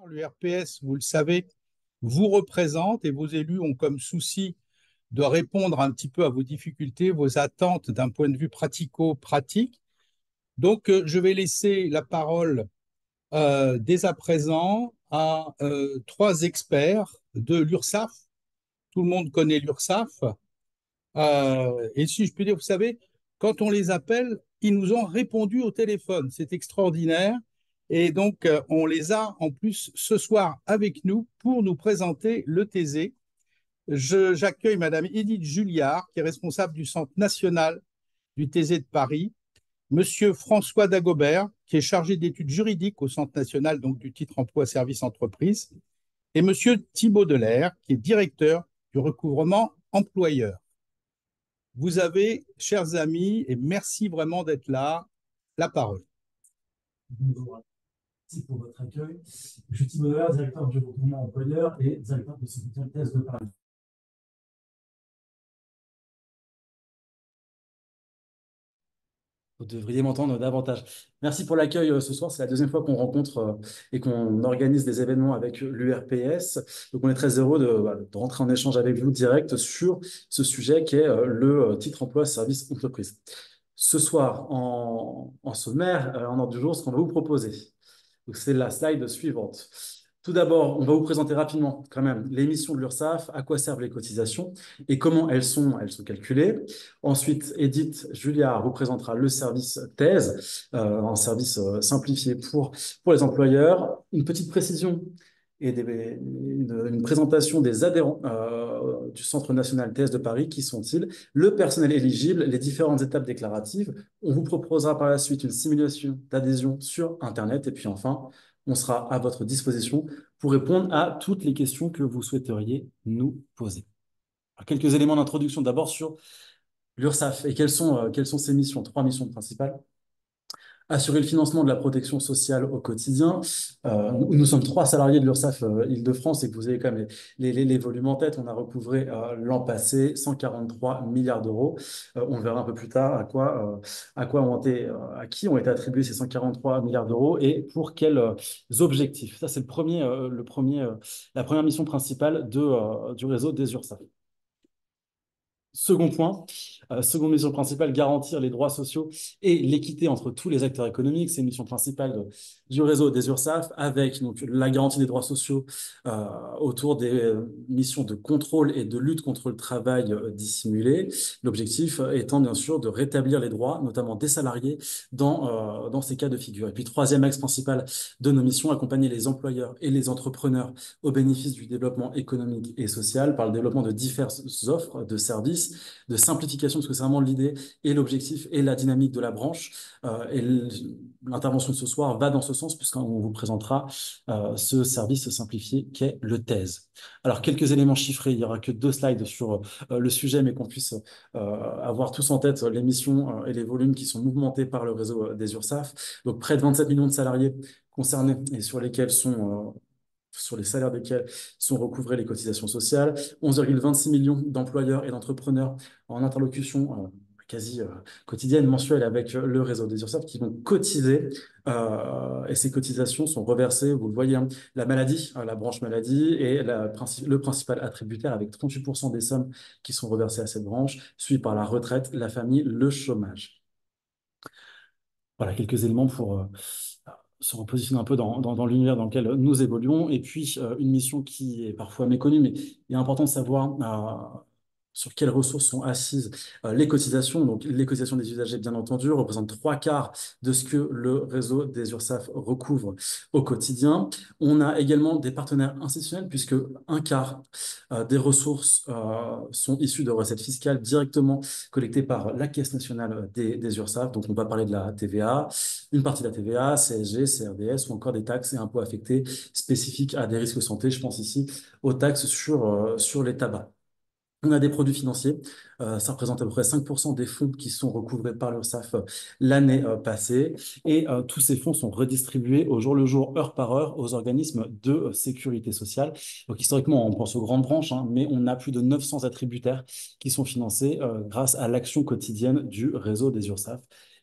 L'URPS, vous le savez, vous représente et vos élus ont comme souci de répondre un petit peu à vos difficultés, vos attentes d'un point de vue pratico-pratique. Donc, je vais laisser la parole dès à présent à trois experts de l'URSSAF. Tout le monde connaît l'URSSAF. Et si je puis dire, vous savez, quand on les appelle, ils nous ont répondu au téléphone. C'est extraordinaire. Et donc, on les a en plus ce soir avec nous pour nous présenter le TZ. J'accueille Madame Edith Julliard, qui est responsable du Centre national du TZ de Paris, Monsieur François Dagobert, qui est chargé d'études juridiques au Centre national donc, du titre emploi service entreprise, et Monsieur Thibaut Delair, qui est directeur du recouvrement employeur. Vous avez, chers amis, et merci vraiment d'être là, la parole. Bonjour, merci pour votre accueil. Je suis Thibaut Delair, directeur du recouvrement employeur et directeur de Société Thèse de Paris. Vous devriez m'entendre davantage. Merci pour l'accueil ce soir. C'est la deuxième fois qu'on rencontre et qu'on organise des événements avec l'URPS. Donc, on est très heureux de rentrer en échange avec vous direct sur ce sujet qui est le titre emploi service entreprise. Ce soir, en sommaire, en ordre du jour, ce qu'on va vous proposer. Donc, c'est la slide suivante. Tout d'abord, on va vous présenter rapidement quand même les missions de l'URSSAF, à quoi servent les cotisations et comment elles sont calculées. Ensuite, Edith Julliard vous présentera le service thèse, un service simplifié pour les employeurs. Une petite précision et une présentation des adhérents du Centre national thèse de Paris. Qui sont-ils? Le personnel éligible, les différentes étapes déclaratives. On vous proposera par la suite une simulation d'adhésion sur Internet. Et puis enfin, on sera à votre disposition pour répondre à toutes les questions que vous souhaiteriez nous poser. Alors, quelques éléments d'introduction d'abord sur l'URSSAF et quelles sont ses missions. Trois missions principales. Assurer le financement de la protection sociale au quotidien. Nous sommes trois salariés de l'URSSAF Île-de-France et que vous avez quand même les volumes en tête. On a recouvré l'an passé 143 milliards d'euros. On verra un peu plus tard à qui ont été attribués ces 143 milliards d'euros et pour quels objectifs. Ça, c'est la première mission principale du réseau des URSSAF. Second point, seconde mission principale, garantir les droits sociaux et l'équité entre tous les acteurs économiques. C'est une mission principale du réseau des URSSAF avec donc, la garantie des droits sociaux autour des missions de contrôle et de lutte contre le travail dissimulé. L'objectif étant bien sûr de rétablir les droits, notamment des salariés, dans ces cas de figure. Et puis troisième axe principal de nos missions, accompagner les employeurs et les entrepreneurs au bénéfice du développement économique et social par le développement de diverses offres de services de simplification, parce que c'est vraiment l'idée et l'objectif et la dynamique de la branche. Et l'intervention de ce soir va dans ce sens, puisqu'on vous présentera ce service simplifié qu'est le thèse. Alors, quelques éléments chiffrés, il n'y aura que 2 slides sur le sujet, mais qu'on puisse avoir tous en tête les missions et les volumes qui sont mouvementés par le réseau des URSSAF. Donc, près de 27 millions de salariés concernés et sur les salaires desquels sont recouvrées les cotisations sociales, 11,26 millions d'employeurs et d'entrepreneurs en interlocution quasi quotidienne, mensuelle avec le réseau des URSSAF qui vont cotiser et ces cotisations sont reversées, vous le voyez, hein, la maladie, la branche maladie est le principal attributaire avec 38% des sommes qui sont reversées à cette branche, suivi par la retraite, la famille, le chômage. Voilà, quelques éléments pour se repositionner un peu dans l'univers dans lequel nous évoluons. Et puis, une mission qui est parfois méconnue, mais il est important de savoir sur quelles ressources sont assises les cotisations. Donc, les cotisations des usagers, bien entendu, représentent 3/4 de ce que le réseau des URSSAF recouvre au quotidien. On a également des partenaires institutionnels, puisque 1/4 des ressources sont issues de recettes fiscales directement collectées par la Caisse nationale des URSSAF. Donc, on va parler de la TVA, une partie de la TVA, CSG, CRDS ou encore des taxes et impôts affectés spécifiques à des risques santé. Je pense ici aux taxes sur les tabacs. On a des produits financiers, ça représente à peu près 5% des fonds qui sont recouvrés par l'URSSAF l'année passée. Et tous ces fonds sont redistribués au jour le jour, heure par heure, aux organismes de sécurité sociale. Donc historiquement, on pense aux grandes branches, hein, mais on a plus de 900 attributaires qui sont financés grâce à l'action quotidienne du réseau des URSSAF.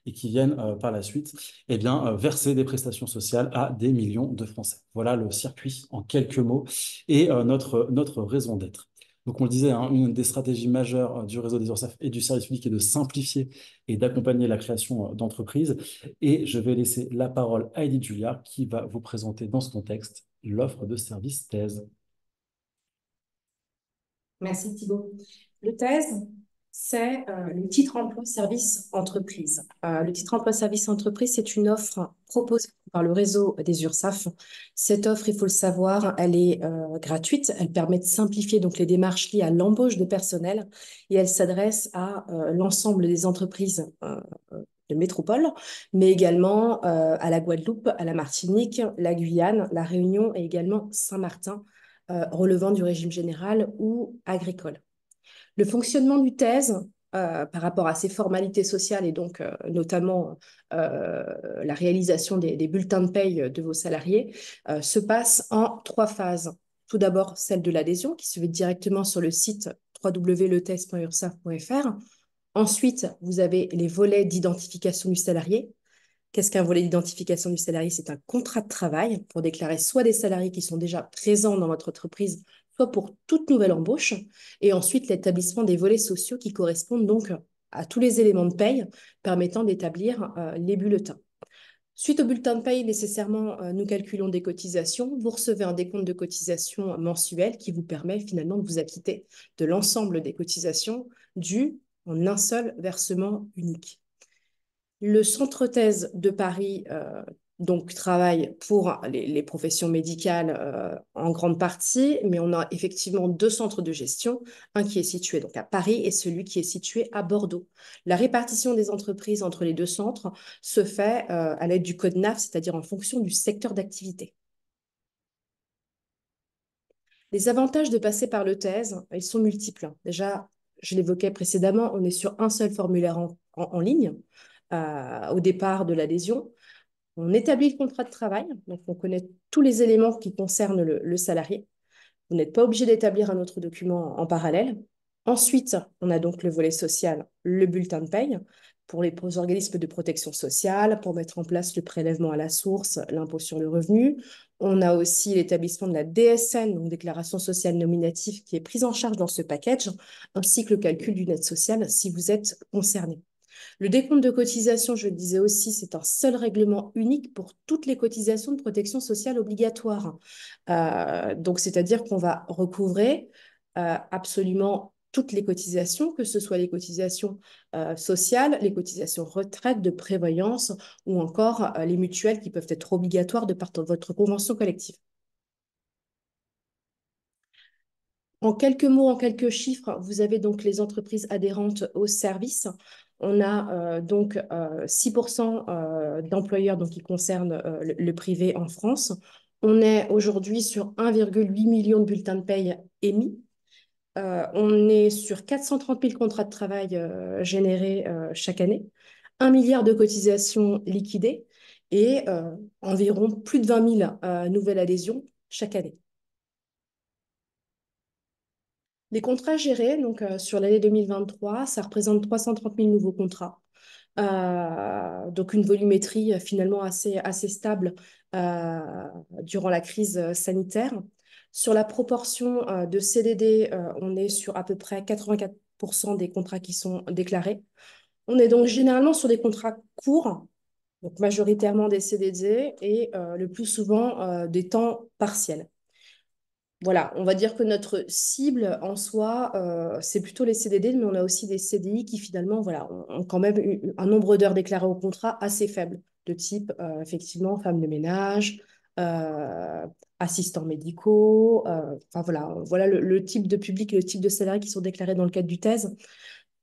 et qui viennent par la suite eh bien, verser des prestations sociales à des millions de Français. Voilà le circuit en quelques mots et notre raison d'être. Donc, on le disait, hein, une des stratégies majeures du réseau des URSSAF et du service public est de simplifier et d'accompagner la création d'entreprises. Et je vais laisser la parole à Edith Julia qui va vous présenter dans ce contexte l'offre de service thèse. Merci Thibault. Le TES, c'est le titre emploi-service entreprise. Le titre emploi-service entreprise, c'est une offre proposée par le réseau des URSSAF. Cette offre, il faut le savoir, elle est gratuite. Elle permet de simplifier donc les démarches liées à l'embauche de personnel et elle s'adresse à l'ensemble des entreprises de métropole, mais également à la Guadeloupe, à la Martinique, la Guyane, la Réunion et également Saint-Martin, relevant du régime général ou agricole. Le fonctionnement du TES, par rapport à ses formalités sociales et donc notamment la réalisation des bulletins de paye de vos salariés, se passe en 3 phases. Tout d'abord, celle de l'adhésion qui se fait directement sur le site www.letes.ursaf.fr. Ensuite, vous avez les volets d'identification du salarié. Qu'est-ce qu'un volet d'identification du salarié? C'est un contrat de travail pour déclarer soit des salariés qui sont déjà présents dans votre entreprise, soit pour toute nouvelle embauche. Et ensuite, l'établissement des volets sociaux qui correspondent donc à tous les éléments de paye permettant d'établir les bulletins. Suite au bulletin de paye, nécessairement, nous calculons des cotisations. Vous recevez un décompte de cotisations mensuel qui vous permet finalement de vous acquitter de l'ensemble des cotisations dues en un seul versement unique. Le centre thèse de Paris donc travaille pour les professions médicales en grande partie, mais on a effectivement 2 centres de gestion, un qui est situé donc à Paris et celui qui est situé à Bordeaux. La répartition des entreprises entre les 2 centres se fait à l'aide du code NAF, c'est-à-dire en fonction du secteur d'activité. Les avantages de passer par le thèse, ils sont multiples. Déjà, je l'évoquais précédemment, on est sur un seul formulaire en ligne au départ de l'adhésion. On établit le contrat de travail, donc on connaît tous les éléments qui concernent le salarié. Vous n'êtes pas obligé d'établir un autre document en parallèle. Ensuite, on a donc le volet social, le bulletin de paye pour les organismes de protection sociale, pour mettre en place le prélèvement à la source, l'impôt sur le revenu. On a aussi l'établissement de la DSN, donc déclaration sociale nominative, qui est prise en charge dans ce package, ainsi que le calcul d'une aide sociale si vous êtes concerné. Le décompte de cotisation, je le disais aussi, c'est un seul règlement unique pour toutes les cotisations de protection sociale obligatoires. Donc, c'est-à-dire qu'on va recouvrer absolument toutes les cotisations, que ce soit les cotisations sociales, les cotisations retraite, de prévoyance ou encore les mutuelles qui peuvent être obligatoires de par votre convention collective. En quelques mots, en quelques chiffres, vous avez donc les entreprises adhérentes au service. On a donc 6% d'employeurs donc, qui concernent le privé en France. On est aujourd'hui sur 1,8 million de bulletins de paye émis. On est sur 430 000 contrats de travail générés chaque année, 1 milliard de cotisations liquidées et environ plus de 20 000 nouvelles adhésions chaque année. Les contrats gérés, donc sur l'année 2023, ça représente 330 000 nouveaux contrats. Donc une volumétrie finalement assez stable durant la crise sanitaire. Sur la proportion de CDD, on est sur à peu près 84% des contrats qui sont déclarés. On est donc généralement sur des contrats courts, donc majoritairement des CDD et le plus souvent des temps partiels. Voilà, on va dire que notre cible en soi, c'est plutôt les CDD, mais on a aussi des CDI qui finalement voilà, ont quand même un nombre d'heures déclarées au contrat assez faible, de type effectivement femme de ménage, euh, assistants médicaux, enfin voilà le type de public et le type de salariés qui sont déclarés dans le cadre du thèse.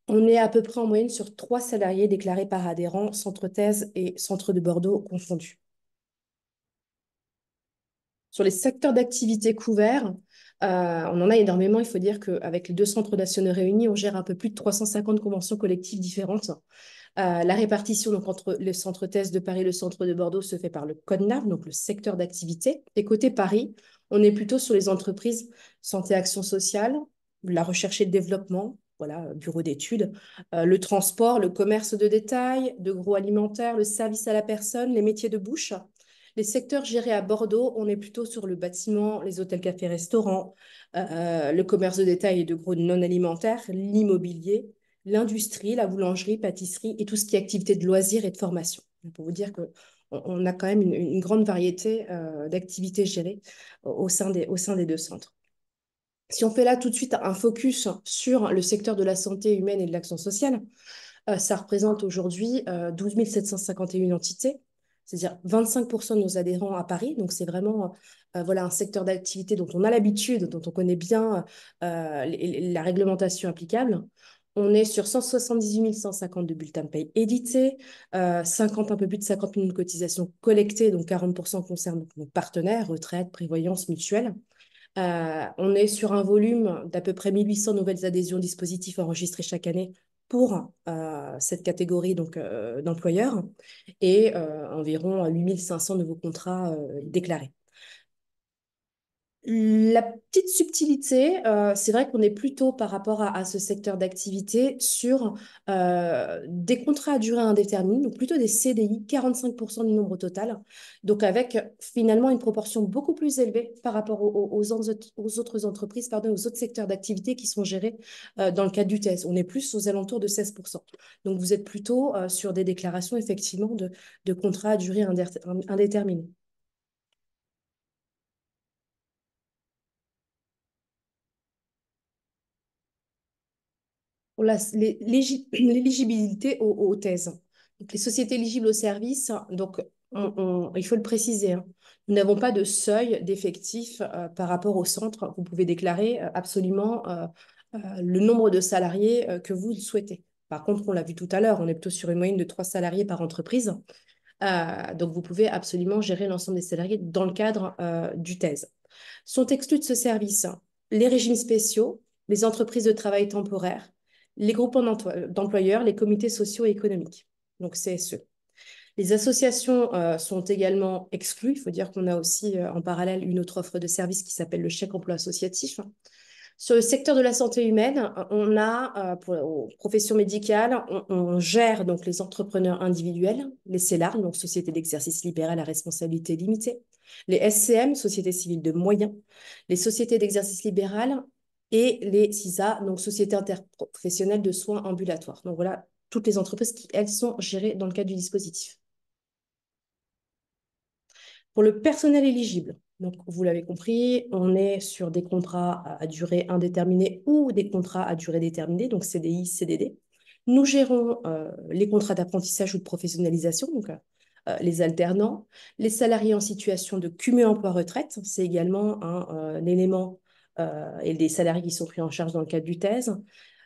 On est à peu près en moyenne sur 3 salariés déclarés par adhérent, centre thèse et centre de Bordeaux confondus. Sur les secteurs d'activité couverts, on en a énormément. Il faut dire qu'avec les 2 centres nationaux réunis, on gère un peu plus de 350 conventions collectives différentes. La répartition donc, entre le centre thèse de Paris et le centre de Bordeaux se fait par le code NAF, donc le secteur d'activité. Et côté Paris, on est plutôt sur les entreprises santé, action sociale, la recherche et le développement, voilà, bureau d'études, le transport, le commerce de détail, de gros alimentaire, le service à la personne, les métiers de bouche. Les secteurs gérés à Bordeaux, on est plutôt sur le bâtiment, les hôtels, cafés, restaurants, le commerce de détail et de gros non alimentaires, l'immobilier, l'industrie, la boulangerie, pâtisserie et tout ce qui est activité de loisirs et de formation. Pour vous dire qu'on a quand même une grande variété d'activités gérées au sein des deux centres. Si on fait là tout de suite un focus sur le secteur de la santé humaine et de l'action sociale, ça représente aujourd'hui 12 751 entités, c'est-à-dire 25% de nos adhérents à Paris. Donc, c'est vraiment voilà, un secteur d'activité dont on a l'habitude, dont on connaît bien la réglementation applicable. On est sur 178 152 bulletins de paye édités, 50, un peu plus de 50 000 cotisations collectées, donc 40% concernent nos partenaires, retraite, prévoyance, mutuelle. On est sur un volume d'à peu près 1800 nouvelles adhésions dispositifs enregistrées chaque année pour cette catégorie d'employeurs et environ 8500 nouveaux contrats déclarés. La petite subtilité, c'est vrai qu'on est plutôt par rapport à ce secteur d'activité sur des contrats à durée indéterminée, donc plutôt des CDI, 45% du nombre total, donc avec finalement une proportion beaucoup plus élevée par rapport aux autres entreprises, pardon, aux autres secteurs d'activité qui sont gérés dans le cadre du TES. On est plus aux alentours de 16%. Donc vous êtes plutôt sur des déclarations effectivement de contrats à durée indéterminée. Pour l'éligibilité aux thèses. Donc, les sociétés éligibles aux services, donc, il faut le préciser, hein, nous n'avons pas de seuil d'effectifs par rapport au centre. Vous pouvez déclarer absolument le nombre de salariés que vous souhaitez. Par contre, on l'a vu tout à l'heure, on est plutôt sur une moyenne de 3 salariés par entreprise. Donc, vous pouvez absolument gérer l'ensemble des salariés dans le cadre du thèse. Sont exclus de ce service les régimes spéciaux, les entreprises de travail temporaire, les groupements d'employeurs, les comités sociaux et économiques, donc CSE. Les associations sont également exclues. Il faut dire qu'on a aussi en parallèle une autre offre de service qui s'appelle le chèque emploi associatif. Sur le secteur de la santé humaine, on a, pour les professions médicales, on gère donc les entrepreneurs individuels, les CELAR, donc Société d'exercice libéral à responsabilité limitée, les SCM, Sociétés civiles de moyens, les sociétés d'exercice libéral et les CISA, donc Sociétés interprofessionnelles de soins ambulatoires. Donc voilà, toutes les entreprises qui, elles, sont gérées dans le cadre du dispositif. Pour le personnel éligible, donc vous l'avez compris, on est sur des contrats à durée indéterminée ou des contrats à durée déterminée, donc CDI, CDD. Nous gérons les contrats d'apprentissage ou de professionnalisation, donc les alternants, les salariés en situation de cumul emploi-retraite, c'est également un élément, et des salariés qui sont pris en charge dans le cadre du thèse.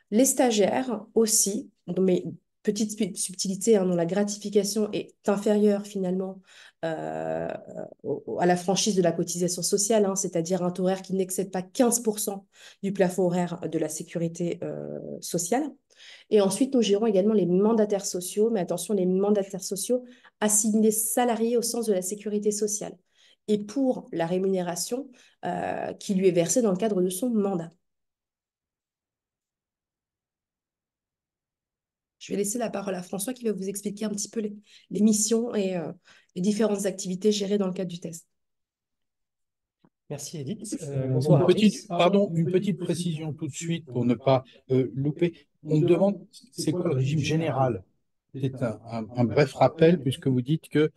Les stagiaires aussi, mais petite subtilité, hein, dont la gratification est inférieure finalement à la franchise de la cotisation sociale, hein, c'est-à-dire un taux horaire qui n'excède pas 15% du plafond horaire de la sécurité sociale. Et ensuite, nous gérons également les mandataires sociaux, mais attention, les mandataires sociaux assignés salariés au sens de la sécurité sociale et pour la rémunération qui lui est versée dans le cadre de son mandat. Je vais laisser la parole à François qui va vous expliquer un petit peu les missions et les différentes activités gérées dans le cadre du test. Merci Edith. Une petite précision tout de suite pour ne pas louper. On me demande, c'est quoi le régime général? C'est un bref rappel puisque vous dites que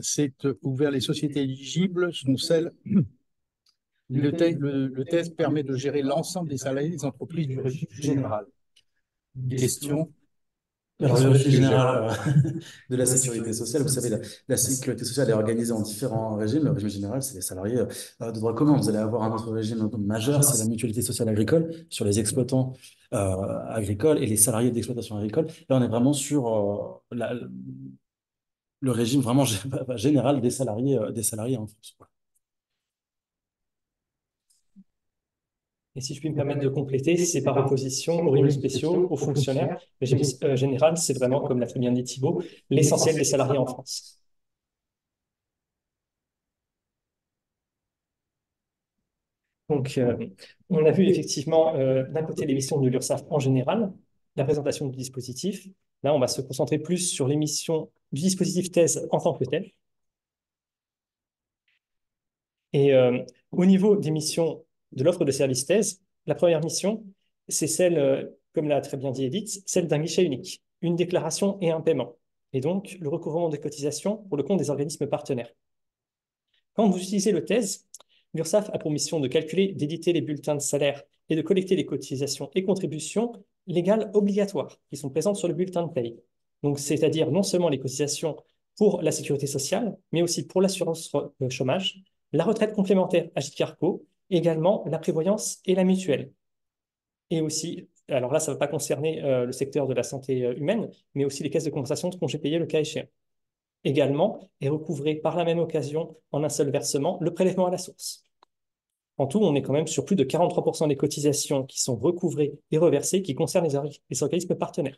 c'est ouvert, les sociétés éligibles sont celles. Le test permet de gérer l'ensemble des salariés des entreprises du régime général. Question. Alors, le régime général de la sécurité sociale, vous savez, la sécurité sociale est organisée en différents régimes. Le régime général, c'est les salariés de droit commun. Vous allez avoir un autre régime majeur, c'est la mutualité sociale agricole sur les exploitants agricoles et les salariés d'exploitation agricole. Là, on est vraiment sur le régime vraiment général des salariés en France. Et si je puis me permettre de compléter, c'est par opposition aux régimes spéciaux, aux fonctionnaires. Le régime général, c'est vraiment, comme l'a très bien dit Thibault, l'essentiel des salariés en France. Donc, on a vu effectivement d'un côté l'émission de l'URSSAF en général, la présentation du dispositif. Là, on va se concentrer plus sur l'émission du dispositif thèse en tant que tel. Et au niveau des missions de l'offre de service thèse, la première mission, c'est celle, comme l'a très bien dit Edith, celle d'un guichet unique, une déclaration et un paiement. Et donc, le recouvrement des cotisations pour le compte des organismes partenaires. Quand vous utilisez le thèse, l'URSSAF a pour mission de calculer, d'éditer les bulletins de salaire et de collecter les cotisations et contributions légales obligatoires qui sont présentes sur le bulletin de paye. Donc, c'est-à-dire non seulement les cotisations pour la sécurité sociale, mais aussi pour l'assurance chômage, la retraite complémentaire Agit Carco, également la prévoyance et la mutuelle. Et aussi, alors là, ça ne va pas concerner le secteur de la santé humaine, mais aussi les caisses de compensation de congés payés le cas échéant. Également est recouvré par la même occasion en un seul versement le prélèvement à la source. En tout, on est quand même sur plus de 43% des cotisations qui sont recouvrées et reversées qui concernent les organismes partenaires.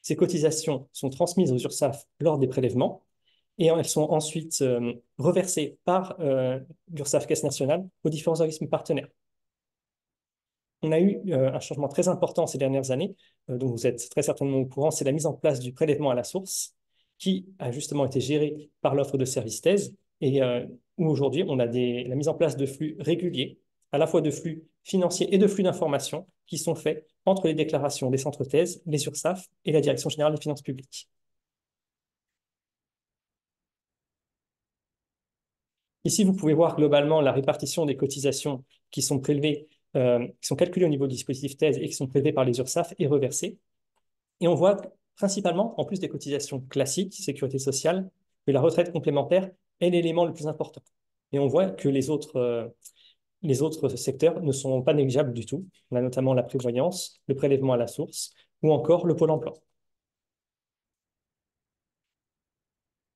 Ces cotisations sont transmises aux URSSAF lors des prélèvements et elles sont ensuite reversées par l'URSSAF Caisse nationale aux différents organismes partenaires. On a eu un changement très important ces dernières années, dont vous êtes très certainement au courant, c'est la mise en place du prélèvement à la source, qui a justement été géré par l'offre de service thèse, et où aujourd'hui on a la mise en place de flux réguliers, à la fois de flux financiers et de flux d'informations, qui sont faits entre les déclarations des centres thèse, les URSSAF et la Direction générale des finances publiques. Ici, vous pouvez voir globalement la répartition des cotisations qui sont prélevées, qui sont calculées au niveau du dispositif thèse et qui sont prélevées par les URSSAF et reversées. Et on voit principalement, en plus des cotisations classiques, sécurité sociale, que la retraite complémentaire est l'élément le plus important. Et on voit que les autres secteurs ne sont pas négligeables du tout. On a notamment la prévoyance, le prélèvement à la source ou encore le pôle emploi.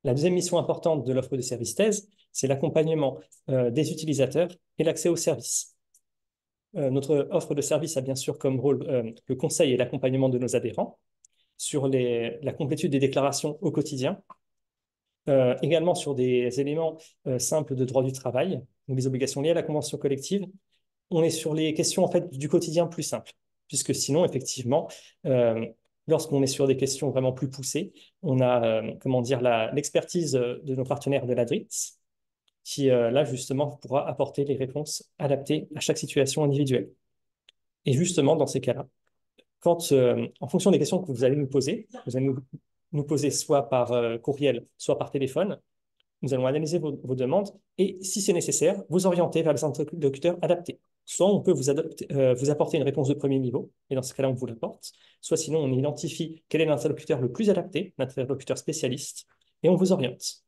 La deuxième mission importante de l'offre de service thèse, c'est l'accompagnement des utilisateurs et l'accès aux services. Notre offre de service a bien sûr comme rôle le conseil et l'accompagnement de nos adhérents sur la complétude des déclarations au quotidien, également sur des éléments simples de droit du travail, ou les obligations liées à la convention collective. On est sur les questions en fait du quotidien plus simples, puisque sinon, effectivement, lorsqu'on est sur des questions vraiment plus poussées, on a comment dire, l'expertise de nos partenaires de la DRITS, qui là, justement, pourra apporter les réponses adaptées à chaque situation individuelle. Et justement, dans ces cas-là, quand, en fonction des questions que vous allez nous poser, vous allez nous poser soit par courriel, soit par téléphone, nous allons analyser vos demandes et, si c'est nécessaire, vous orienter vers les interlocuteurs adaptés. Soit on peut vous apporter une réponse de premier niveau, et dans ce cas-là, on vous l'apporte. Soit sinon, on identifie quel est l'interlocuteur le plus adapté, l'interlocuteur spécialiste, et on vous oriente.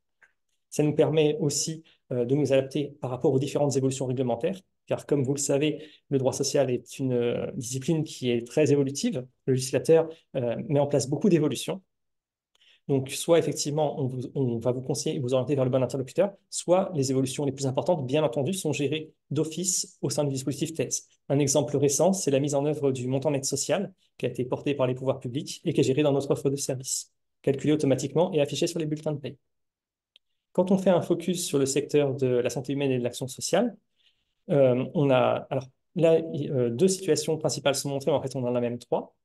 Ça nous permet aussi de nous adapter par rapport aux différentes évolutions réglementaires, car comme vous le savez, le droit social est une discipline qui est très évolutive. Le législateur met en place beaucoup d'évolutions. Donc, soit effectivement, on va vous conseiller et vous orienter vers le bon interlocuteur, soit les évolutions les plus importantes, bien entendu, sont gérées d'office au sein du dispositif thèse. Un exemple récent, c'est la mise en œuvre du montant net social qui a été porté par les pouvoirs publics et qui est géré dans notre offre de service, calculé automatiquement et affiché sur les bulletins de paie. Quand on fait un focus sur le secteur de la santé humaine et de l'action sociale, on a, alors là, deux situations principales sont montrées, mais en fait, on en a même trois.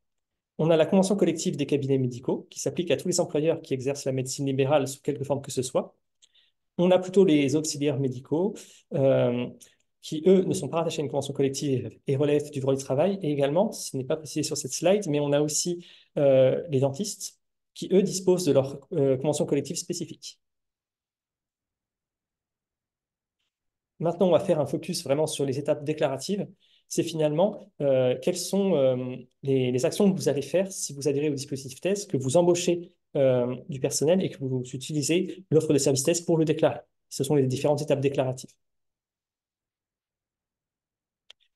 On a la convention collective des cabinets médicaux qui s'applique à tous les employeurs qui exercent la médecine libérale sous quelque forme que ce soit. On a plutôt les auxiliaires médicaux qui, eux, ne sont pas rattachés à une convention collective et relèvent du droit du travail. Et également, ce n'est pas précisé sur cette slide, mais on a aussi les dentistes qui, eux, disposent de leur convention collective spécifique. Maintenant, on va faire un focus vraiment sur les étapes déclaratives. C'est finalement quelles sont les actions que vous allez faire si vous adhérez au dispositif thèse, que vous embauchez du personnel et que vous utilisez l'offre de service thèse pour le déclarer. Ce sont les différentes étapes déclaratives.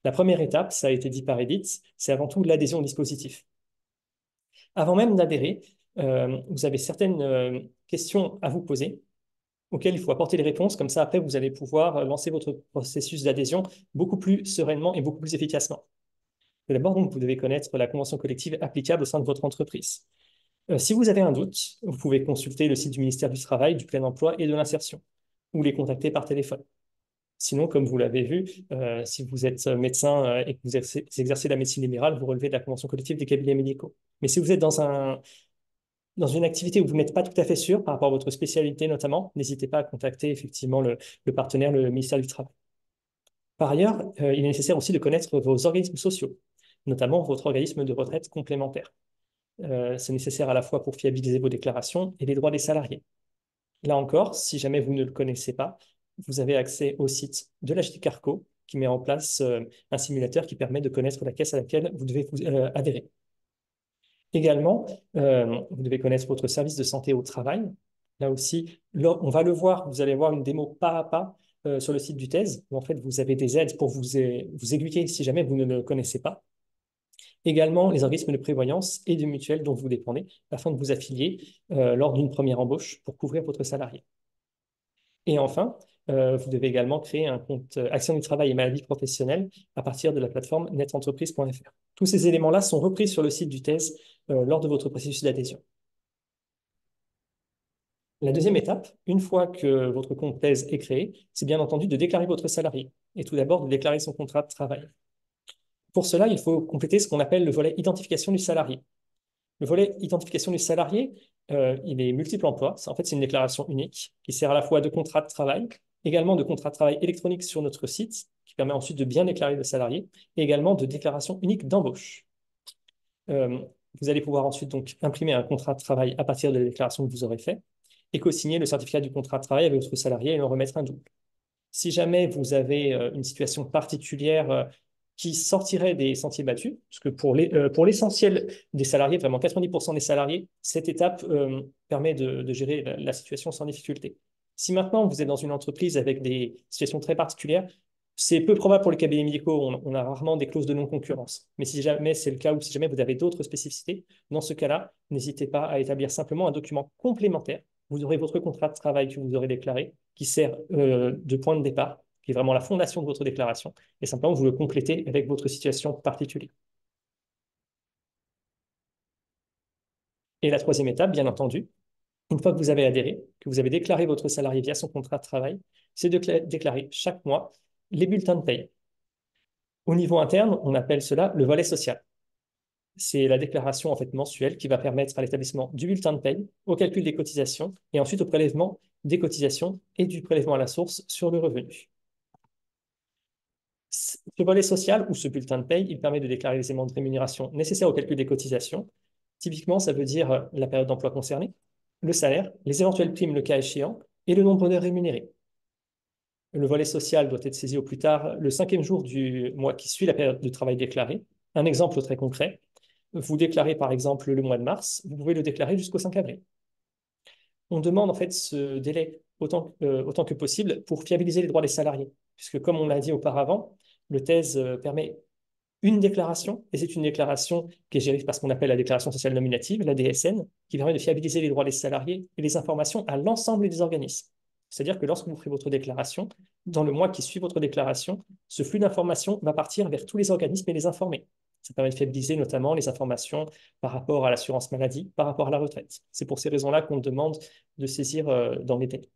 La première étape, ça a été dit par Edith, c'est avant tout l'adhésion au dispositif. Avant même d'adhérer, vous avez certaines questions à vous poser auxquelles il faut apporter les réponses. Comme ça, après, vous allez pouvoir lancer votre processus d'adhésion beaucoup plus sereinement et beaucoup plus efficacement. D'abord, donc, vous devez connaître la convention collective applicable au sein de votre entreprise. Si vous avez un doute, vous pouvez consulter le site du ministère du Travail, du Plein Emploi et de l'Insertion, ou les contacter par téléphone. Sinon, comme vous l'avez vu, si vous êtes médecin et que vous exercez la médecine libérale, vous relevez de la convention collective des cabinets médicaux. Mais si vous êtes dans une activité où vous n'êtes pas tout à fait sûr par rapport à votre spécialité notamment, n'hésitez pas à contacter effectivement le partenaire, le ministère du Travail. Par ailleurs, il est nécessaire aussi de connaître vos organismes sociaux, notamment votre organisme de retraite complémentaire. C'est nécessaire à la fois pour fiabiliser vos déclarations et les droits des salariés. Là encore, si jamais vous ne le connaissez pas, vous avez accès au site de l'AGT Carco qui met en place un simulateur qui permet de connaître la caisse à laquelle vous devez vous adhérer. Également, vous devez connaître votre service de santé au travail. Là aussi, on va le voir, vous allez voir une démo pas à pas sur le site du TES, où en fait vous avez des aides pour vous aiguiller si jamais vous ne le connaissez pas. Également, les organismes de prévoyance et de mutuelles dont vous dépendez, afin de vous affilier lors d'une première embauche pour couvrir votre salarié. Et enfin, vous devez également créer un compte Action du travail et maladie professionnelle à partir de la plateforme netentreprise.fr. Tous ces éléments-là sont repris sur le site du TES lors de votre processus d'adhésion. La deuxième étape, une fois que votre compte TES est créé, c'est bien entendu de déclarer votre salarié et tout d'abord de déclarer son contrat de travail. Pour cela, il faut compléter ce qu'on appelle le volet identification du salarié. Le volet identification du salarié, il est multiple emploi. En fait, c'est une déclaration unique qui sert à la fois de contrat de travail, également de contrat de travail électronique sur notre site, qui permet ensuite de bien déclarer le salarié, et également de déclaration unique d'embauche. Vous allez pouvoir ensuite donc imprimer un contrat de travail à partir de la déclaration que vous aurez fait et co-signer le certificat du contrat de travail avec votre salarié et en remettre un double. Si jamais vous avez une situation particulière qui sortirait des sentiers battus, parce que pour l'essentiel des salariés, vraiment 90% des salariés, cette étape permet de gérer la situation sans difficulté. Si maintenant vous êtes dans une entreprise avec des situations très particulières, c'est peu probable pour les cabinets médicaux, on a rarement des clauses de non-concurrence. Mais si jamais c'est le cas ou si jamais vous avez d'autres spécificités, dans ce cas-là, n'hésitez pas à établir simplement un document complémentaire. Vous aurez votre contrat de travail que vous aurez déclaré, qui sert de point de départ, qui est vraiment la fondation de votre déclaration, et simplement vous le complétez avec votre situation particulière. Et la troisième étape, bien entendu, une fois que vous avez adhéré, que vous avez déclaré votre salarié via son contrat de travail, c'est de déclarer chaque mois les bulletins de paye. Au niveau interne, on appelle cela le volet social. C'est la déclaration en fait mensuelle qui va permettre à l'établissement du bulletin de paye, au calcul des cotisations et ensuite au prélèvement des cotisations et du prélèvement à la source sur le revenu. Ce volet social ou ce bulletin de paye, il permet de déclarer les éléments de rémunération nécessaires au calcul des cotisations. Typiquement, ça veut dire la période d'emploi concernée, le salaire, les éventuelles primes le cas échéant et le nombre d'heures rémunérées. Le volet social doit être saisi au plus tard le 5e jour du mois qui suit la période de travail déclarée. Un exemple très concret, vous déclarez par exemple le mois de mars, vous pouvez le déclarer jusqu'au 5 avril. On demande en fait ce délai autant que possible pour fiabiliser les droits des salariés, puisque comme on l'a dit auparavant, le TES permet une déclaration, et c'est une déclaration qui est gérée par ce qu'on appelle la déclaration sociale nominative, la DSN, qui permet de fiabiliser les droits des salariés et les informations à l'ensemble des organismes. C'est-à-dire que lorsque vous ferez votre déclaration, dans le mois qui suit votre déclaration, ce flux d'informations va partir vers tous les organismes et les informer. Ça permet de fiabiliser notamment les informations par rapport à l'assurance maladie, par rapport à la retraite. C'est pour ces raisons-là qu'on demande de saisir dans les délais.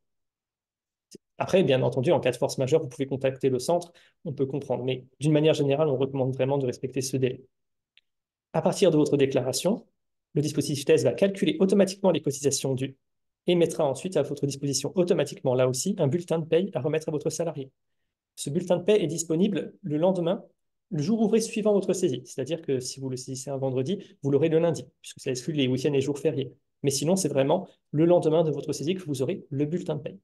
Après, bien entendu, en cas de force majeure, vous pouvez contacter le centre, on peut comprendre. Mais d'une manière générale, on recommande vraiment de respecter ce délai. À partir de votre déclaration, le dispositif TES va calculer automatiquement les cotisations dues et mettra ensuite à votre disposition automatiquement, là aussi, un bulletin de paye à remettre à votre salarié. Ce bulletin de paie est disponible le lendemain, le jour ouvré suivant votre saisie. C'est-à-dire que si vous le saisissez un vendredi, vous l'aurez le lundi, puisque ça exclut les week-ends et jours fériés. Mais sinon, c'est vraiment le lendemain de votre saisie que vous aurez le bulletin de paie.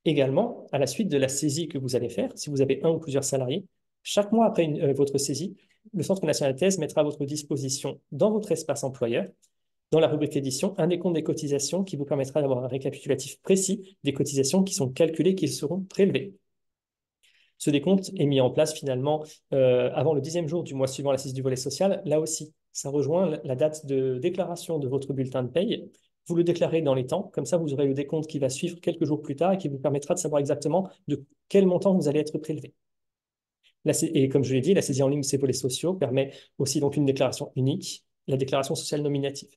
Également, à la suite de la saisie que vous allez faire, si vous avez un ou plusieurs salariés, chaque mois après votre saisie, le Centre national TES mettra à votre disposition dans votre espace employeur, dans la rubrique édition, un décompte des cotisations qui vous permettra d'avoir un récapitulatif précis des cotisations qui sont calculées, qui seront prélevées. Ce décompte est mis en place finalement avant le 10e jour du mois suivant la saisie du volet social. Là aussi, ça rejoint la date de déclaration de votre bulletin de paye. Vous le déclarez dans les temps, comme ça vous aurez le décompte qui va suivre quelques jours plus tard et qui vous permettra de savoir exactement de quel montant vous allez être prélevé. Et comme je l'ai dit, la saisie en ligne de ces volets sociaux permet aussi donc une déclaration unique, la déclaration sociale nominative,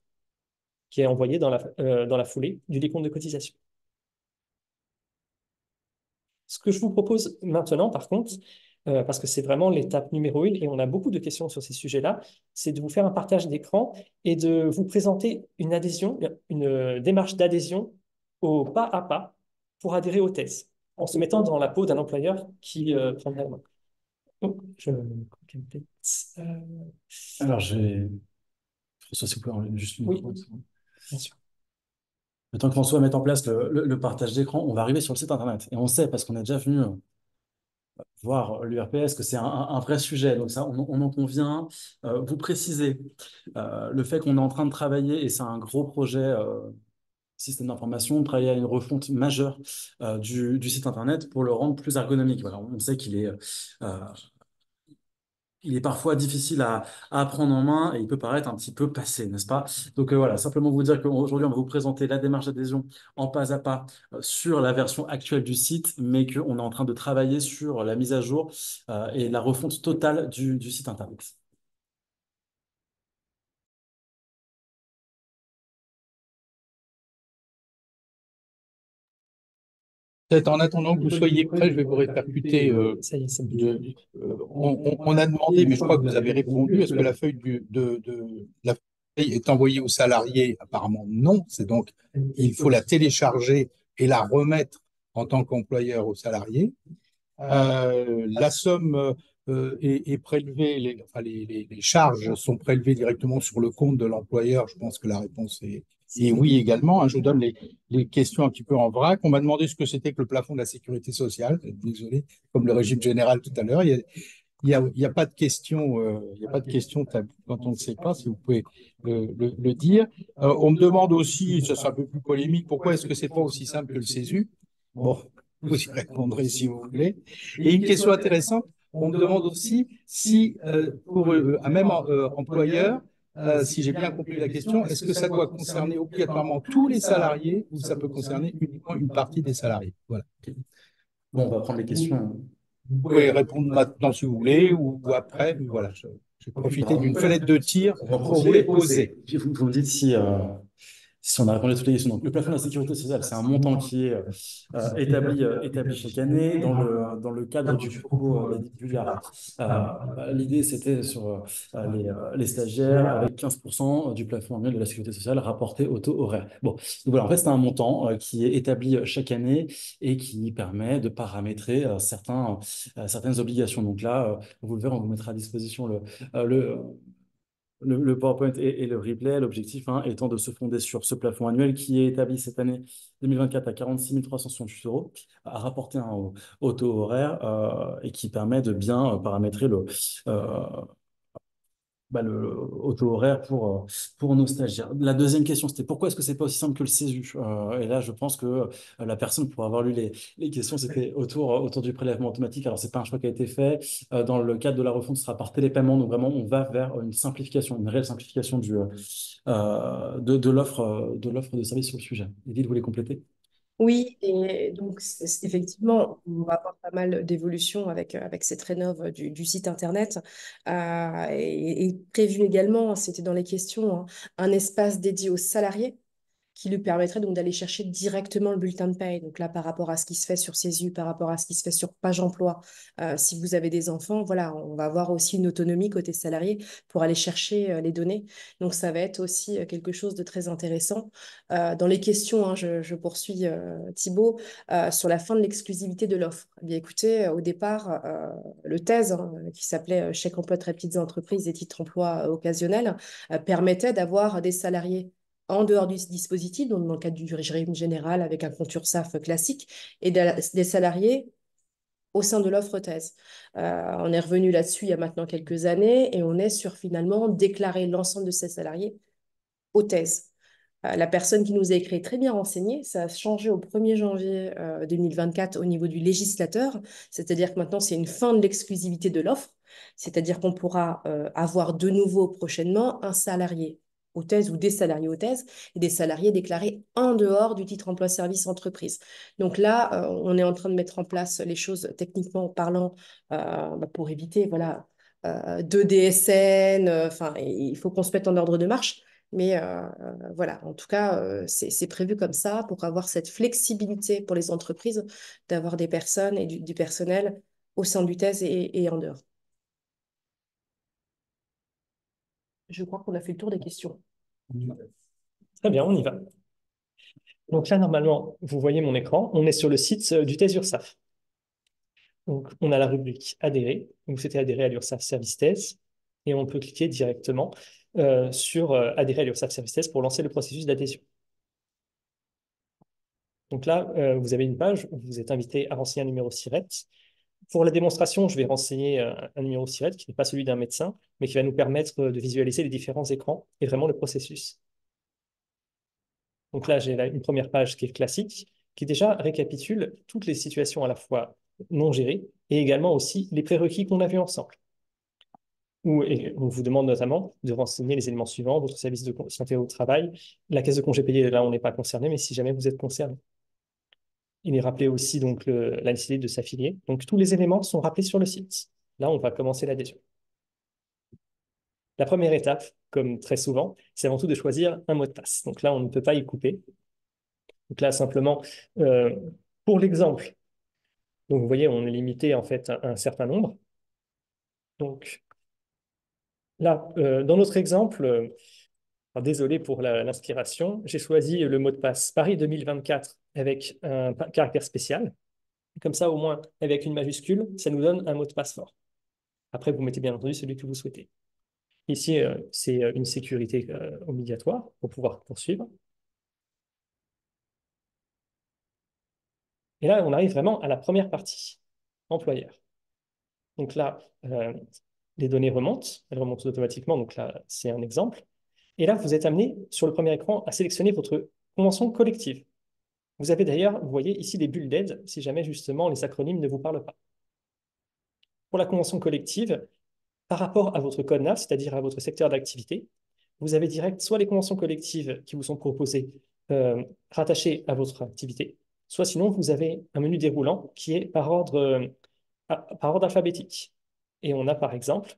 qui est envoyée dans la foulée du décompte de cotisation. Ce que je vous propose maintenant, par contre, parce que c'est vraiment l'étape numéro 1 et on a beaucoup de questions sur ces sujets-là, c'est de vous faire un partage d'écran et de vous présenter une adhésion, une démarche d'adhésion au pas à pas pour adhérer aux thèses, en se mettant dans la peau d'un employeur qui prendrait la main. Oh, je complète. Euh, Alors, François, s'il vous plaît, juste une oui, seconde. bien sûr. Le temps que François mette en place le partage d'écran, on va arriver sur le site internet. Et on sait, parce qu'on est déjà venu voir l'URPS, que c'est un vrai sujet. Donc ça, on en convient. Vous précisez le fait qu'on est en train de travailler, et c'est un gros projet système d'information, de travailler à une refonte majeure du site internet pour le rendre plus ergonomique. Voilà, on sait euh, il est parfois difficile à prendre en main et il peut paraître un petit peu passé, n'est-ce pas? Donc voilà, simplement vous dire qu'aujourd'hui, on va vous présenter la démarche d'adhésion en pas à pas sur la version actuelle du site, mais qu'on est en train de travailler sur la mise à jour et la refonte totale du site internet. Peut-être en attendant que vous soyez prêts, je vais vous répercuter. Ça y est, c'est bon. On a demandé, mais je crois que vous avez répondu. Est-ce que la feuille la feuille est envoyée aux salariés? Apparemment, non. C'est donc, il faut la télécharger et la remettre en tant qu'employeur aux salariés. La somme est prélevée, enfin, les charges sont prélevées directement sur le compte de l'employeur. Je pense que la réponse est oui également. Hein. Je vous donne les questions un petit peu en vrac. On m'a demandé ce que c'était que le plafond de la sécurité sociale. Désolé, comme le régime général tout à l'heure. Il y a pas de question, il y a pas de question tabou quand on ne sait pas, si vous pouvez le dire. On me demande aussi, ça c'est un peu plus polémique, pourquoi est-ce que c'est pas aussi simple que le CESU? Bon, vous y répondrez si vous voulez. Et une question intéressante, on me demande aussi si pour un même employeur, si j'ai bien compris la question, est-ce que ça doit concerner obligatoirement tous les salariés ou ça peut concerner uniquement une partie des salariés? Voilà. Bon, on va prendre les questions. Vous pouvez répondre maintenant si vous voulez ou après, mais voilà, j'ai profité d'une fenêtre de tir On va pour vous les continuer. poser. Puis vous me dites si on a répondu à toutes les questions. Donc, le plafond de la sécurité sociale, c'est un montant qui est établi chaque année dans le cadre du propos Bulgare. L'idée, c'était sur les stagiaires avec 15% du plafond annuel de la sécurité sociale rapporté au taux horaire. Bon, donc voilà, en fait, c'est un montant qui est établi chaque année et qui permet de paramétrer certaines obligations. Donc là, vous le verrez, on vous mettra à disposition le, le PowerPoint et le replay, l'objectif étant de se fonder sur ce plafond annuel qui est établi cette année 2024 à 46 368 euros, à rapporter au taux horaire et qui permet de bien paramétrer euh, le taux horaire pour nos stagiaires. La deuxième question, c'était pourquoi est-ce que c'est pas aussi simple que le CESU? Et là, je pense que la personne, pour avoir lu les questions, c'était autour du prélèvement automatique. Alors, c'est pas un choix qui a été fait. Dans le cadre de la refonte, ce sera par télépaiement. Donc, vraiment, on va vers une simplification, une réelle simplification de l'offre de service sur le sujet. Edith, vous voulez compléter? Oui, et donc effectivement, on va avoir pas mal d'évolutions avec cette rénov du site internet. Et prévu également, c'était dans les questions, hein, un espace dédié aux salariés qui lui permettrait donc d'aller chercher directement le bulletin de paye. Donc là, par rapport à ce qui se fait sur CESU, par rapport à ce qui se fait sur Page Emploi, si vous avez des enfants, voilà, on va avoir aussi une autonomie côté salarié pour aller chercher les données. Donc ça va être aussi quelque chose de très intéressant. Dans les questions, hein, je poursuis Thibaut, sur la fin de l'exclusivité de l'offre. Eh bien, écoutez, au départ, le thèse, hein, qui s'appelait Chèque emploi très petites entreprises et titres emploi occasionnels, permettait d'avoir des salariés en dehors du dispositif, donc dans le cadre du régime général avec un compte URSSAF classique, et des salariés au sein de l'offre thèse. On est revenu là-dessus il y a maintenant quelques années et on est sur finalement déclarer l'ensemble de ces salariés aux thèses. La personne qui nous a écrit est très bien renseignée. Ça a changé au 1er janvier 2024 au niveau du législateur, c'est-à-dire que maintenant c'est une fin de l'exclusivité de l'offre, c'est-à-dire qu'on pourra avoir de nouveau prochainement un salarié aux thèses ou des salariés aux thèses et des salariés déclarés en dehors du titre emploi-service entreprise. Donc là, on est en train de mettre en place les choses techniquement parlant pour éviter voilà, de DSN. Enfin, il faut qu'on se mette en ordre de marche. Mais voilà, en tout cas, c'est prévu comme ça pour avoir cette flexibilité pour les entreprises d'avoir des personnes et du personnel au sein du thèse et en dehors. Je crois qu'on a fait le tour des questions. Très bien, on y va. Donc là, normalement, vous voyez mon écran. On est sur le site du thèse URSAF. Donc, on a la rubrique adhérer. Vous souhaitez adhérer à l'URSSAF Service Thèse et on peut cliquer directement sur adhérer à l'URSSAF Service Thèse pour lancer le processus d'adhésion. Donc là, vous avez une page où vous êtes invité à renseigner un numéro SIRET. Pour la démonstration, je vais renseigner un numéro SIRET qui n'est pas celui d'un médecin, mais qui va nous permettre de visualiser les différents écrans et vraiment le processus. Donc là, j'ai une première page qui est classique, qui déjà récapitule toutes les situations à la fois non gérées et également aussi les prérequis qu'on a vus ensemble. Où on vous demande notamment de renseigner les éléments suivants, votre service de santé au travail, la caisse de congé payé, là on n'est pas concerné, mais si jamais vous êtes concerné. Il est rappelé aussi donc la nécessité de s'affilier. Donc tous les éléments sont rappelés sur le site. Là, on va commencer l'adhésion. La première étape, comme très souvent, c'est avant tout de choisir un mot de passe. Donc là, on ne peut pas y couper. Donc là, simplement, euh, pour l'exemple, donc vous voyez, on est limité en fait à un certain nombre. Donc là, dans notre exemple, alors, désolé pour l'inspiration, j'ai choisi le mot de passe Paris 2024 avec un caractère spécial. Comme ça, au moins, avec une majuscule, ça nous donne un mot de passe fort. Après, vous mettez bien entendu celui que vous souhaitez. Ici, c'est une sécurité obligatoire pour pouvoir poursuivre. Et là, on arrive vraiment à la première partie, employeur. Donc là, les données remontent, elles remontent automatiquement, donc là, c'est un exemple. Et là, vous êtes amené sur le premier écran à sélectionner votre convention collective. Vous avez d'ailleurs, vous voyez ici des bulles d'aide si jamais justement les acronymes ne vous parlent pas. Pour la convention collective, par rapport à votre code NAF, c'est-à-dire à votre secteur d'activité, vous avez direct soit les conventions collectives qui vous sont proposées rattachées à votre activité, soit sinon vous avez un menu déroulant qui est par ordre alphabétique. Et on a par exemple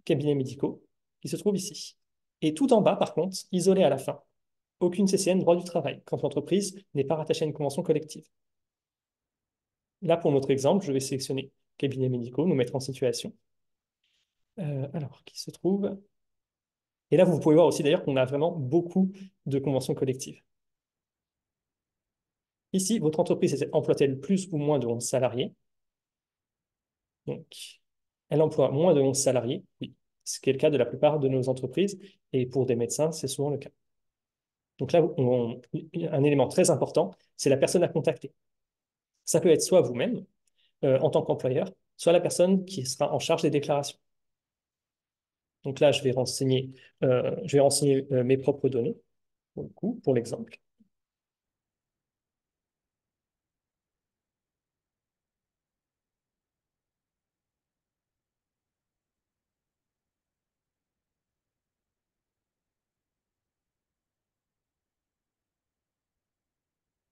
cabinets médicaux qui se trouvent ici. Et tout en bas, par contre, isolé à la fin, aucune CCN droit du travail quand l'entreprise n'est pas rattachée à une convention collective. Là, pour notre exemple, je vais sélectionner cabinets médicaux, nous mettre en situation. Alors, qui se trouve. Et là, vous pouvez voir aussi d'ailleurs qu'on a vraiment beaucoup de conventions collectives. Ici, votre entreprise emploie-t-elle plus ou moins de 11 salariés? Donc, elle emploie moins de 11 salariés, oui, ce qui est le cas de la plupart de nos entreprises. Et pour des médecins, c'est souvent le cas. Donc là, un élément très important, c'est la personne à contacter. Ça peut être soit vous-même, en tant qu'employeur, soit la personne qui sera en charge des déclarations. Donc là, je vais renseigner mes propres données, pour le coup, pour l'exemple.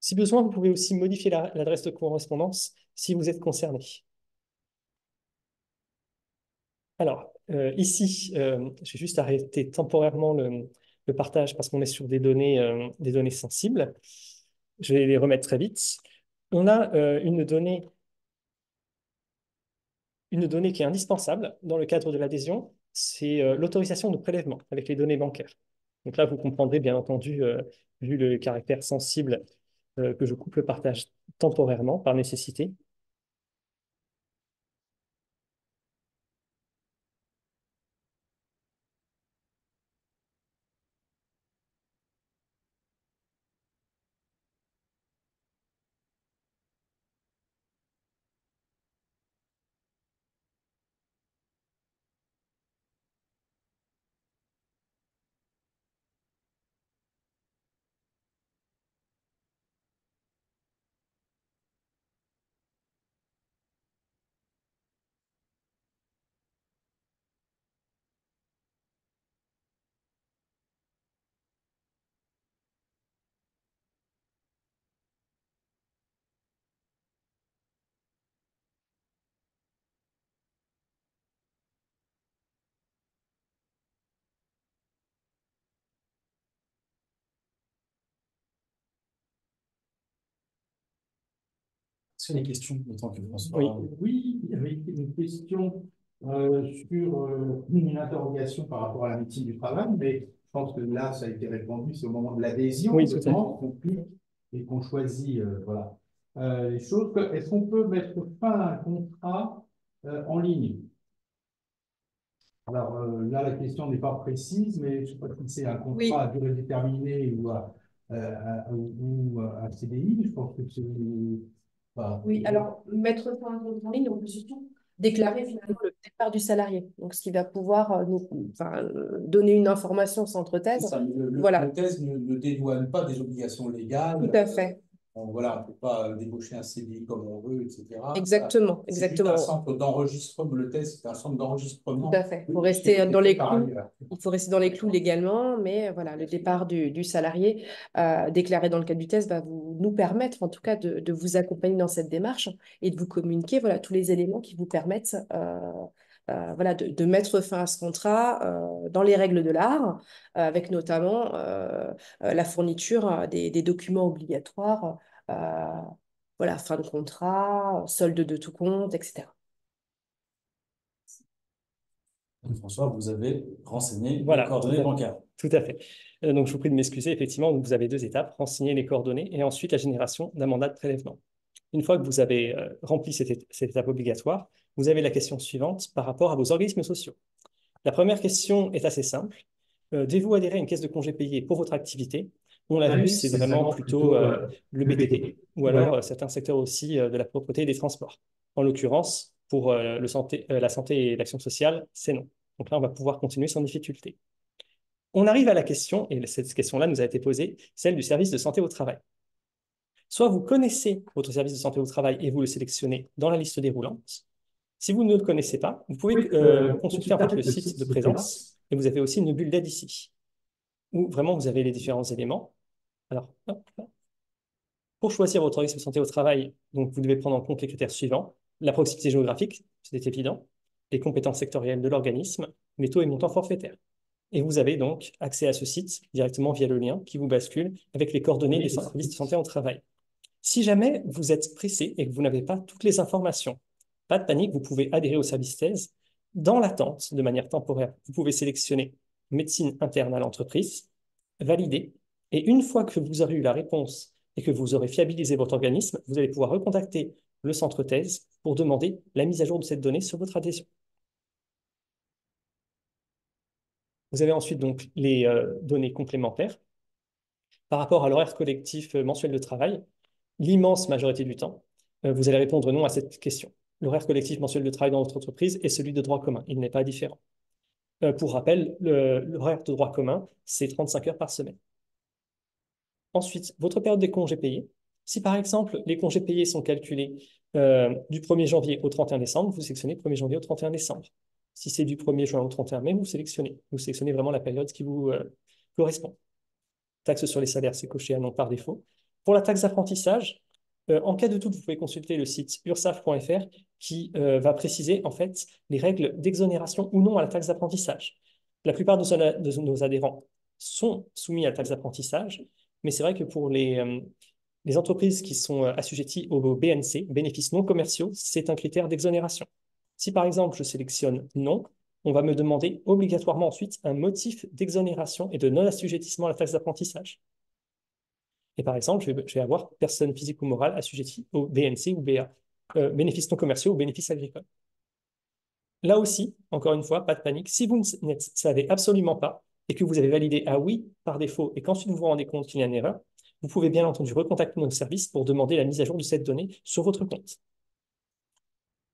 Si besoin, vous pouvez aussi modifier l'adresse de correspondance si vous êtes concerné. Alors, ici, je vais juste arrêter temporairement le partage parce qu'on est sur des données sensibles. Je vais les remettre très vite. On a une donnée qui est indispensable dans le cadre de l'adhésion, c'est l'autorisation de prélèvement avec les données bancaires. Donc là, vous comprendrez bien entendu, vu le caractère sensible, que je coupe le partage temporairement par nécessité. C'est les questions, autant que François. Oui. Oui, il y avait une question sur une interrogation par rapport à la médecine du travail, mais je pense que là, ça a été répondu, c'est au moment de l'adhésion, Oui, je tout à fait. pense, qu'on clique et qu'on choisit voilà, les choses. Est-ce qu'on peut mettre fin à un contrat en ligne? Alors là, la question n'est pas précise, mais je ne sais pas si c'est un Oui. contrat à durée déterminée ou un CDI. Je pense que c'est pas. Oui, alors mettre fin à un contrat en ligne, on peut surtout déclarer finalement le départ du salarié. Donc, ce qui va pouvoir donner une information au centre thèse. Ça, Voilà. le thèse ne dédouane pas des obligations légales. Tout à fait. Voilà, on ne peut pas débaucher un CDI comme on veut, etc. Exactement, C'est juste exactement. un centre d'enregistrement. Le thèse, c'est un centre d'enregistrement. Tout à fait. Il faut rester dans les par clous. ailleurs. Il faut rester dans les clous légalement, mais voilà, le départ du salarié déclaré dans le cadre du test va nous permettre, en tout cas, de vous accompagner dans cette démarche et de vous communiquer voilà, tous les éléments qui vous permettent voilà, de mettre fin à ce contrat dans les règles de l'art, avec notamment la fourniture des documents obligatoires, voilà, fin de contrat, solde de tout compte, etc. François, vous avez renseigné Voilà, les coordonnées bancaires. Tout à fait. Donc, je vous prie de m'excuser. Effectivement, vous avez 2 étapes, renseigner les coordonnées et ensuite la génération d'un mandat de prélèvement. Une fois que vous avez rempli cette étape obligatoire, vous avez la question suivante par rapport à vos organismes sociaux. La première question est assez simple. Devez-vous adhérer à une caisse de congés payés pour votre activité? On l'a vu, c'est vraiment plutôt le BTP ou alors certains secteurs aussi de la propreté et des transports. En l'occurrence, pour la santé et l'action sociale, c'est non. Donc là, on va pouvoir continuer sans difficulté. On arrive à la question, et cette question-là nous a été posée, celle du service de santé au travail. Soit vous connaissez votre service de santé au travail et vous le sélectionnez dans la liste déroulante. Si vous ne le connaissez pas, vous pouvez consulter en fait le site de présence et vous avez aussi une bulle d'aide ici, où vraiment vous avez les différents éléments. Alors, hop, hop. Pour choisir votre organisme de santé au travail, donc vous devez prendre en compte les critères suivants: la proximité géographique, c'est évident, les compétences sectorielles de l'organisme, les taux et montants forfaitaires. Et vous avez donc accès à ce site directement via le lien qui vous bascule avec les coordonnées des services de santé au travail. Si jamais vous êtes pressé et que vous n'avez pas toutes les informations, pas de panique, vous pouvez adhérer au service thèse. Dans l'attente, de manière temporaire, vous pouvez sélectionner médecine interne à l'entreprise, valider, et une fois que vous aurez eu la réponse et que vous aurez fiabilisé votre organisme, vous allez pouvoir recontacter le centre thèse pour demander la mise à jour de cette donnée sur votre adhésion. Vous avez ensuite donc les données complémentaires. Par rapport à l'horaire collectif mensuel de travail, l'immense majorité du temps, vous allez répondre non à cette question. L'horaire collectif mensuel de travail dans votre entreprise est celui de droit commun. Il n'est pas différent. Pour rappel, l'horaire de droit commun, c'est 35 heures par semaine. Ensuite, votre période des congés payés. Si par exemple, les congés payés sont calculés du 1er janvier au 31 décembre, vous sélectionnez 1er janvier au 31 décembre. Si c'est du 1er juin au 31 mai, vous sélectionnez. Vous sélectionnez vraiment la période qui vous correspond. Taxe sur les salaires, c'est coché à non par défaut. Pour la taxe d'apprentissage, en cas de doute, vous pouvez consulter le site ursaf.fr qui va préciser en fait les règles d'exonération ou non à la taxe d'apprentissage. La plupart de nos adhérents sont soumis à la taxe d'apprentissage, mais c'est vrai que pour les entreprises qui sont assujetties au BNC, bénéfices non commerciaux, c'est un critère d'exonération. Si par exemple je sélectionne non, on va me demander obligatoirement ensuite un motif d'exonération et de non-assujettissement à la taxe d'apprentissage. Et par exemple, je vais avoir personne physique ou morale assujettie au BNC ou BA, bénéfices non commerciaux ou bénéfices agricoles. Là aussi, encore une fois, pas de panique. Si vous ne savez absolument pas et que vous avez validé à oui par défaut et qu'ensuite vous vous rendez compte qu'il y a une erreur, vous pouvez bien entendu recontacter notre service pour demander la mise à jour de cette donnée sur votre compte.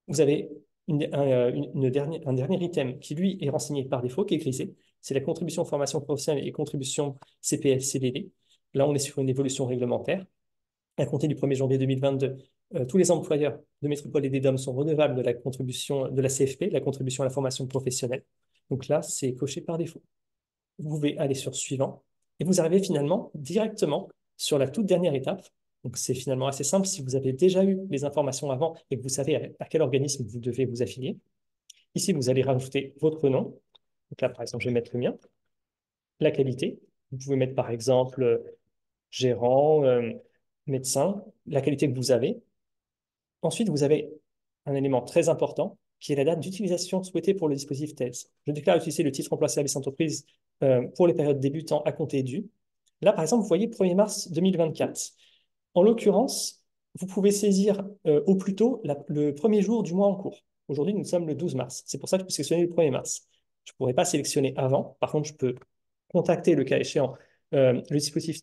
Vous avez un dernier item qui, lui, est renseigné par défaut, qui est grisé. C'est la contribution formation professionnelle et contribution CPF-CDD. Là, on est sur une évolution réglementaire. À compter du 1er janvier 2022, tous les employeurs de métropole et des DOM sont redevables de la contribution de la CFP, la contribution à la formation professionnelle. Donc là, c'est coché par défaut. Vous pouvez aller sur suivant et vous arrivez finalement directement sur la toute dernière étape. Donc c'est finalement assez simple si vous avez déjà eu les informations avant et que vous savez à quel organisme vous devez vous affilier. Ici, vous allez rajouter votre nom. Donc là, par exemple, je vais mettre le mien. La qualité. Vous pouvez mettre par exemple gérant, médecin, la qualité que vous avez. Ensuite, vous avez un élément très important qui est la date d'utilisation souhaitée pour le dispositif thèse. Je déclare utiliser le titre emploi service entreprise pour les périodes débutant à compter du. Là, par exemple, vous voyez 1er mars 2024. En l'occurrence, vous pouvez saisir au plus tôt le premier jour du mois en cours. Aujourd'hui, nous sommes le 12 mars. C'est pour ça que je peux sélectionner le 1er mars. Je ne pourrais pas sélectionner avant. Par contre, je peux contacter, le cas échéant, le dispositif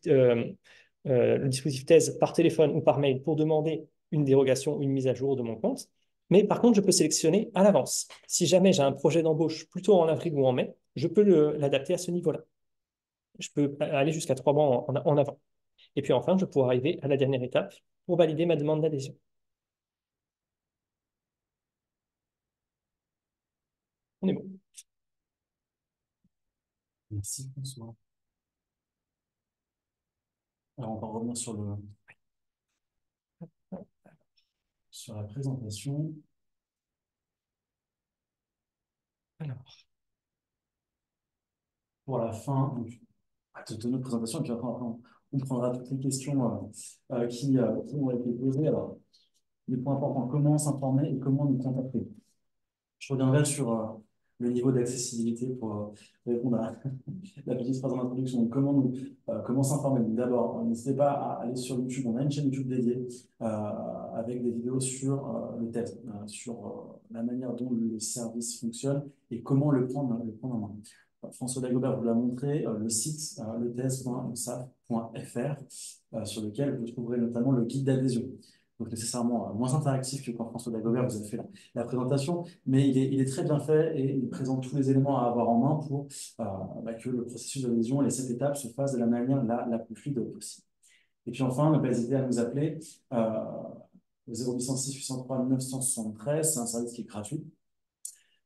thèse par téléphone ou par mail pour demander une dérogation ou une mise à jour de mon compte. Mais par contre, je peux sélectionner à l'avance. Si jamais j'ai un projet d'embauche plutôt en avril ou en mai, je peux l'adapter à ce niveau-là. Je peux aller jusqu'à 3 mois en avant. Et puis enfin, je pourrai arriver à la dernière étape pour valider ma demande d'adhésion. On est bon. Merci, François. Alors, on va revenir sur la présentation. Alors, Pour la fin de notre présentation, et puis après, on prendra toutes les questions qui ont été posées. Alors, les points importants, comment s'informer et comment nous contacter. Je reviendrai sur le niveau d'accessibilité pour répondre à la petite phrase en introduction. Donc, comment s'informer? D'abord, n'hésitez pas à aller sur YouTube. On a une chaîne YouTube dédiée avec des vidéos sur le test, sur la manière dont le service fonctionne et comment le prendre en main. François Dagobert vous l'a montré, le site letest.usaf.fr sur lequel vous trouverez notamment le guide d'adhésion. Donc nécessairement moins interactif que quand François Dagobert vous a fait la présentation, mais il est très bien fait et il présente tous les éléments à avoir en main pour que le processus d'adhésion et les 7 étapes se fassent de la manière la plus fluide possible. Et puis enfin, ne pas hésiter à nous appeler au 0806 803 973, c'est un service qui est gratuit.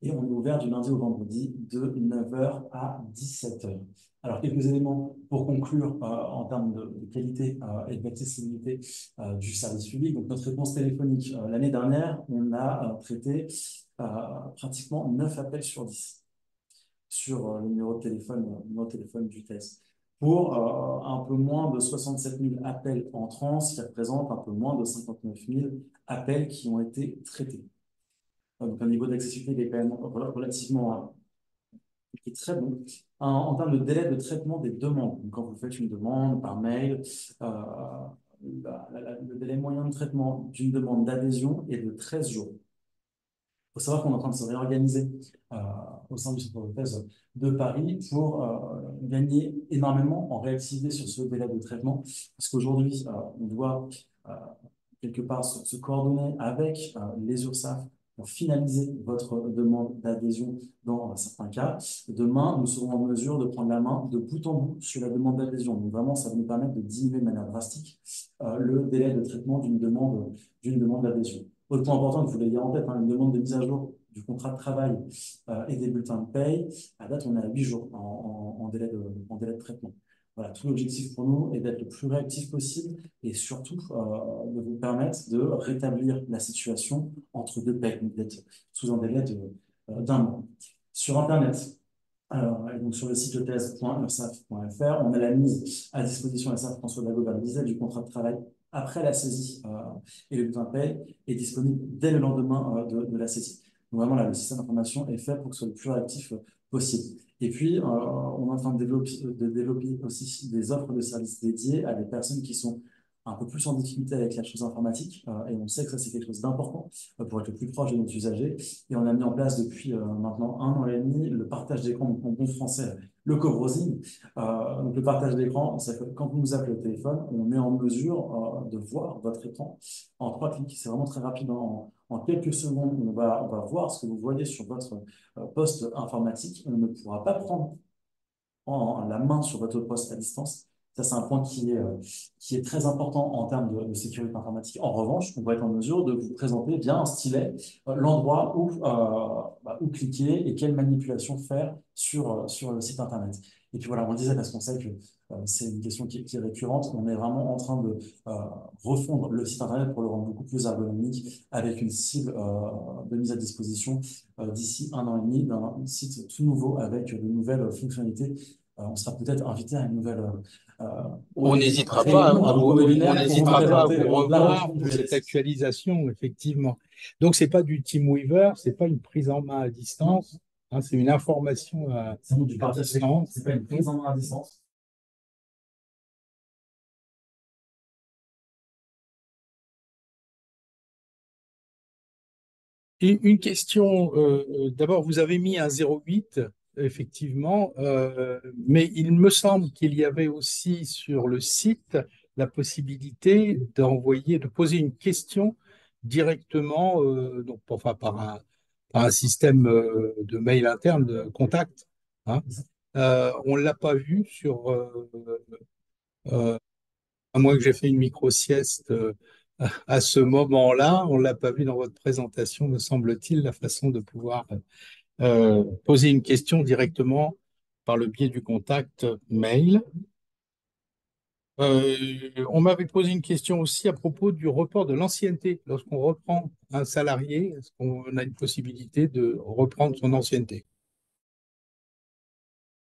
Et on est ouvert du lundi au vendredi de 9h à 17h. Alors, quelques éléments pour conclure en termes de qualité et d'accessibilité du service public. Donc, notre réponse téléphonique, l'année dernière, on a traité pratiquement 9 appels sur 10 sur le numéro de téléphone du test. Pour un peu moins de 67 000 appels entrants, ce qui représente un peu moins de 59 000 appels qui ont été traités. Donc, un niveau d'accessibilité qui est quand même relativement qui est très bon. En termes de délai de traitement des demandes, donc quand vous faites une demande par mail, le délai moyen de traitement d'une demande d'adhésion est de 13 jours. Il faut savoir qu'on est en train de se réorganiser au sein du centre de thèse de Paris pour gagner énormément en réactivité sur ce délai de traitement, parce qu'aujourd'hui, on doit quelque part se coordonner avec les URSSAF pour finaliser votre demande d'adhésion dans certains cas. Demain, nous serons en mesure de prendre la main de bout en bout sur la demande d'adhésion. Donc vraiment, ça va nous permettre de diminuer de manière drastique le délai de traitement d'une demande d'adhésion. Autre point important que vous l'ayez en tête, une demande de mise à jour du contrat de travail et des bulletins de paye. À date, on est à 8 jours en délai de traitement. Voilà, tout l'objectif pour nous est d'être le plus réactif possible et surtout de vous permettre de rétablir la situation entre deux paies, d'être sous un délai d'un mois. Sur Internet, et donc sur le site thèse.ursaf.fr, on a la mise à disposition, et ça François Dagobert le disait, du contrat de travail après la saisie et le bulletin de paie est disponible dès le lendemain de la saisie. Donc vraiment, là, le système d'information est fait pour que ce soit le plus réactif possible. Et puis, on est en train de développer aussi des offres de services dédiés à des personnes qui sont un peu plus en difficulté avec la chose informatique. Et on sait que ça, c'est quelque chose d'important pour être le plus proche de nos usagers. Et on a mis en place depuis maintenant 1 an et demi le partage d'écran, donc en bon français, le co-browsing. Donc le partage d'écran, c'est que quand vous nous appelez au téléphone, on est en mesure de voir votre écran en 3 clics. C'est vraiment très rapide. En quelques secondes, on va voir ce que vous voyez sur votre poste informatique. On ne pourra pas prendre la main sur votre poste à distance. Ça, c'est un point qui est très important en termes de sécurité informatique. En revanche, on va être en mesure de vous présenter via un stylet l'endroit où cliquer et quelle manipulation faire sur le site Internet. Et puis voilà, on le disait parce qu'on sait que c'est une question qui est récurrente. On est vraiment en train de refondre le site Internet pour le rendre beaucoup plus ergonomique avec une cible de mise à disposition d'ici 1 an et demi d'un site tout nouveau avec de nouvelles fonctionnalités on sera peut-être invité à une nouvelle. On n'hésitera pas réunion, à un nouveau webinaire pour vous présenter vous la revoir revue pour du cette RSI. actualisation, effectivement. Donc, c'est pas du TeamWeaver, c'est pas une prise en main à distance, hein, c'est une information C'est du partage d'écran, c'est pas une distance. prise en main à distance. Et une question, d'abord, vous avez mis un 08, effectivement, mais il me semble qu'il y avait aussi sur le site la possibilité de poser une question directement, donc, enfin, par un système de mail interne, de contact, hein. On ne l'a pas vu euh, à moins que j'ai fait une micro-sieste à ce moment-là, on ne l'a pas vu dans votre présentation, me semble-t-il, la façon de pouvoir poser une question directement par le biais du contact mail. On m'avait posé une question aussi à propos du report de l'ancienneté. Lorsqu'on reprend un salarié, est-ce qu'on a une possibilité de reprendre son ancienneté?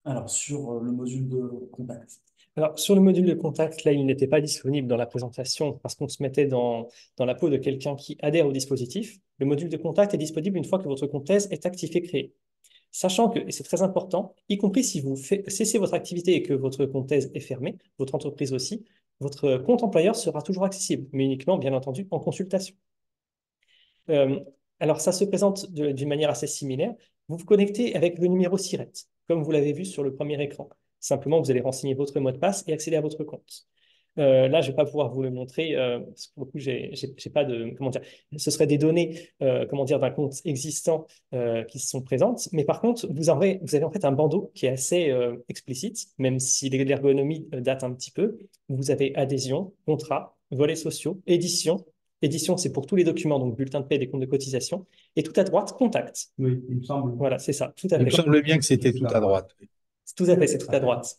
Alors, sur le module de contact. Alors, sur le module de contact, là, il n'était pas disponible dans la présentation parce qu'on se mettait dans la peau de quelqu'un qui adhère au dispositif. Le module de contact est disponible une fois que votre compte thèse est actif et créé. Sachant que, et c'est très important, y compris si vous cessez votre activité et que votre compte thèse est fermé, votre entreprise aussi, votre compte employeur sera toujours accessible, mais uniquement, bien entendu, en consultation. Euh, alors, ça se présente d'une manière assez similaire. Vous vous connectez avec le numéro SIRET, comme vous l'avez vu sur le premier écran. Simplement, vous allez renseigner votre mot de passe et accéder à votre compte. Là, je ne vais pas pouvoir vous le montrer, parce que pour le coup, j'ai pas de, comment dire, ce serait des données, comment dire, d'un compte existant qui sont présentes. Mais par contre, vous avez en fait un bandeau qui est assez explicite, même si l'ergonomie date un petit peu. Vous avez adhésion, contrat, volets sociaux, édition. Édition, c'est pour tous les documents, donc bulletin de paie, des comptes de cotisation. Et tout à droite, contact. Oui, il me semble. Voilà, c'est ça, tout à Il me fait. semble bien que c'était tout à droite. Tout à fait, c'est tout à droite.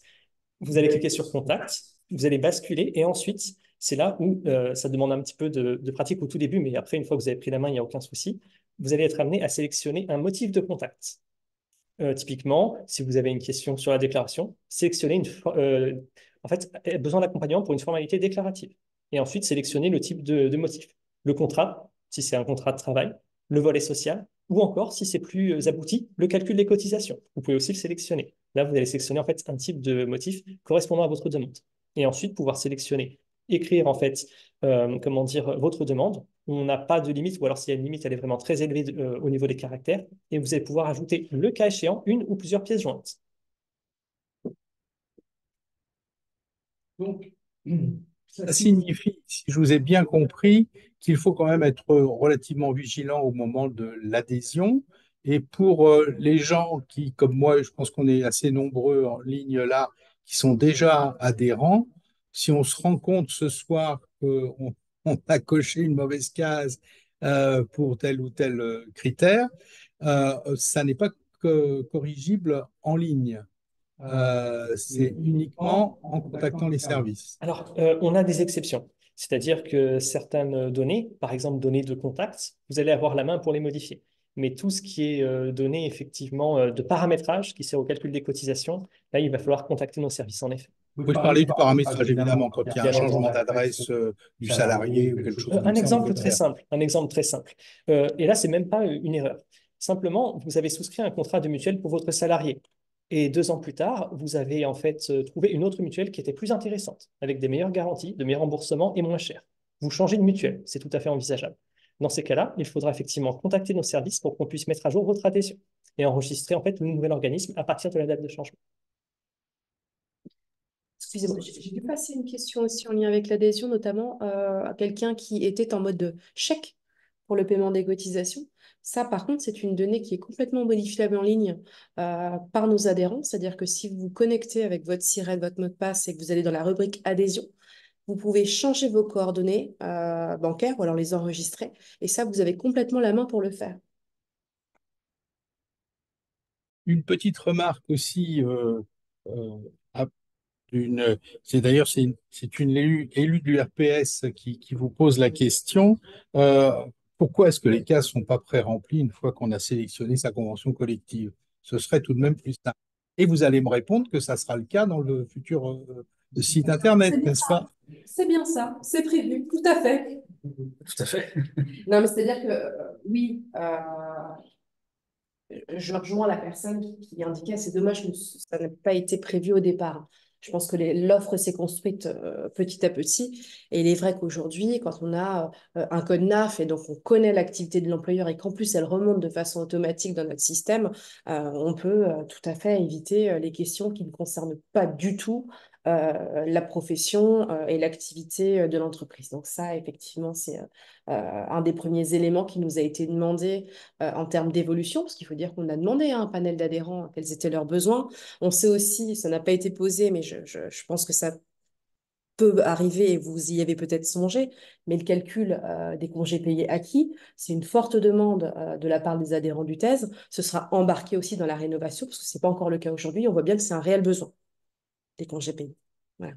Vous allez cliquer sur Contact, vous allez basculer et ensuite, c'est là où ça demande un petit peu de pratique au tout début, mais après, une fois que vous avez pris la main, il n'y a aucun souci. Vous allez être amené à sélectionner un motif de contact. Typiquement, si vous avez une question sur la déclaration, sélectionnez en fait, besoin d'accompagnement pour une formalité déclarative. Et ensuite, sélectionnez le type de motif. Le contrat, si c'est un contrat de travail, le volet social, ou encore, si c'est plus abouti, le calcul des cotisations. Vous pouvez aussi le sélectionner. Là, vous allez sélectionner en fait un type de motif correspondant à votre demande. Et ensuite, pouvoir sélectionner, écrire en fait, comment dire, votre demande. On n'a pas de limite, ou alors s'il y a une limite, elle est vraiment très élevée au niveau des caractères. Et vous allez pouvoir ajouter, le cas échéant, une ou plusieurs pièces jointes. Donc, Ça signifie, si je vous ai bien compris, qu'il faut quand même être relativement vigilant au moment de l'adhésion. Et pour les gens qui, comme moi, je pense qu'on est assez nombreux en ligne là, qui sont déjà adhérents, si on se rend compte ce soir qu'on on a coché une mauvaise case pour tel ou tel critère, ça n'est pas corrigible en ligne. C'est uniquement en contactant les services. Alors, on a des exceptions. C'est-à-dire que certaines données, par exemple données de contact, vous allez avoir la main pour les modifier. Mais tout ce qui est données effectivement de paramétrage qui sert au calcul des cotisations, là, il va falloir contacter nos services en effet. Vous pouvez parler du paramétrage, évidemment, quand il y a un Bien changement entendu. d'adresse du salarié ou quelque chose Un comme ça. exemple très simple, un exemple très simple. Et là, c'est même pas une erreur. Simplement, vous avez souscrit un contrat de mutuelle pour votre salarié. Et 2 ans plus tard, vous avez en fait trouvé une autre mutuelle qui était plus intéressante, avec des meilleures garanties, de meilleurs remboursements et moins cher. Vous changez de mutuelle, c'est tout à fait envisageable. Dans ces cas-là, il faudra effectivement contacter nos services pour qu'on puisse mettre à jour votre adhésion et enregistrer en fait le nouvel organisme à partir de la date de changement. Excusez-moi, j'ai dû passer une question aussi en lien avec l'adhésion, notamment à quelqu'un qui était en mode de chèque pour le paiement des cotisations. Ça, par contre, c'est une donnée qui est complètement modifiable en ligne par nos adhérents. C'est-à-dire que si vous vous connectez avec votre SIRET, votre mot de passe et que vous allez dans la rubrique adhésion, vous pouvez changer vos coordonnées bancaires ou alors les enregistrer. Et ça, vous avez complètement la main pour le faire. Une petite remarque aussi, à c'est d'ailleurs c'est une élue du RPS qui vous pose la question. Euh, Pourquoi est-ce que les cases sont pas pré-remplies une fois qu'on a sélectionné sa convention collective? Ce serait tout de même plus simple. Et vous allez me répondre que ça sera le cas dans le futur site Internet, C'est bien n'est-ce ça. pas? C'est bien ça, c'est prévu, tout à fait. Tout à fait. Non, mais c'est-à-dire que oui, je rejoins la personne qui indiquait, c'est dommage que ça n'ait pas été prévu au départ. Je pense que l'offre s'est construite petit à petit. Et il est vrai qu'aujourd'hui, quand on a un code NAF et donc on connaît l'activité de l'employeur et qu'en plus elle remonte de façon automatique dans notre système, on peut tout à fait éviter les questions qui ne concernent pas du tout la profession et l'activité de l'entreprise. Donc ça, effectivement, c'est un des premiers éléments qui nous a été demandé en termes d'évolution, parce qu'il faut dire qu'on a demandé à un panel d'adhérents quels étaient leurs besoins. On sait aussi, ça n'a pas été posé, mais je pense que ça peut arriver et vous y avez peut-être songé, mais le calcul des congés payés acquis, c'est une forte demande de la part des adhérents du thèse. Ce sera embarqué aussi dans la rénovation, parce que ce n'est pas encore le cas aujourd'hui. On voit bien que c'est un réel besoin, des congés payés. Voilà.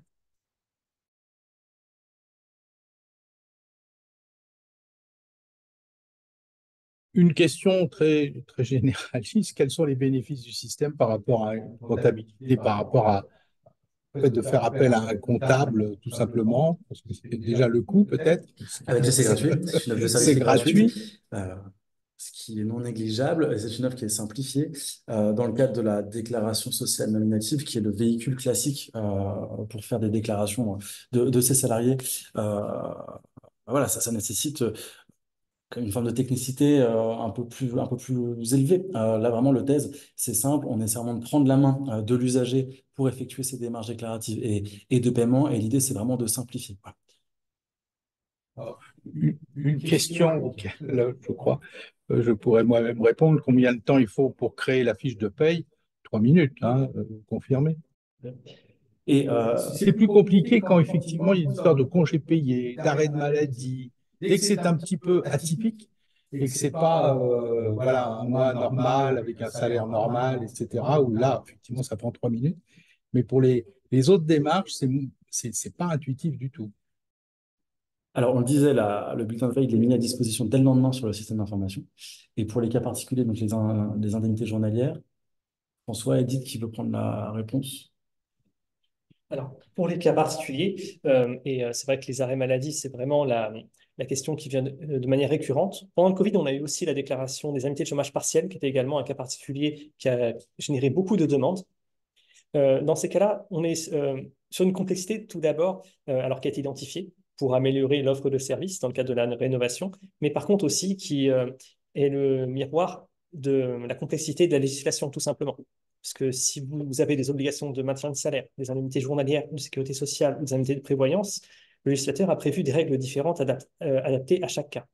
Une question très, très généraliste, quels sont les bénéfices du système par rapport à une comptabilité, par rapport à le fait de faire appel à un comptable, tout simplement, parce que c'est déjà le coût peut-être, Avec ça, c'est gratuit. C'est une offre de service c'est qui est gratuite, gratuit. ce qui est non négligeable. Et c'est une offre qui est simplifiée dans le cadre de la déclaration sociale nominative, qui est le véhicule classique pour faire des déclarations de ses salariés. Voilà, ça nécessite une forme de technicité un peu plus élevée. Là, vraiment, le thèse, c'est simple. On essaie vraiment de prendre la main de l'usager pour effectuer ces démarches déclaratives et de paiement. Et l'idée, c'est vraiment de simplifier. Voilà. Une question auquel, je crois, je pourrais moi-même répondre. Combien de temps il faut pour créer la fiche de paye? 3 minutes, hein, confirmé. Et C'est plus compliqué quand effectivement il y a une histoire de congés payés, d'arrêt de maladie, dès que c'est un petit peu atypique et que c'est pas voilà, un mois normal avec un salaire normal, etc., où là, effectivement, ça prend 3 minutes. Mais pour les autres démarches, c'est pas intuitif du tout. alors, on le disait, le bulletin de paie, il est mis à disposition dès le lendemain sur le système d'information. Et pour les cas particuliers, donc les indemnités journalières, François Edith qui veut prendre la réponse. Alors, pour les cas particuliers, c'est vrai que les arrêts maladie, c'est vraiment la question qui vient de manière récurrente. Pendant le Covid, on a eu aussi la déclaration des indemnités de chômage partiel, qui était également un cas particulier qui a généré beaucoup de demandes. Dans ces cas-là, on est sur une complexité tout d'abord, alors qui a été identifiée pour améliorer l'offre de service dans le cadre de la rénovation, mais par contre aussi qui est le miroir de la complexité de la législation, tout simplement. Parce que si vous avez des obligations de maintien de salaire, des indemnités journalières de sécurité sociale ou des indemnités de prévoyance, le législateur a prévu des règles différentes adaptées à chaque cas.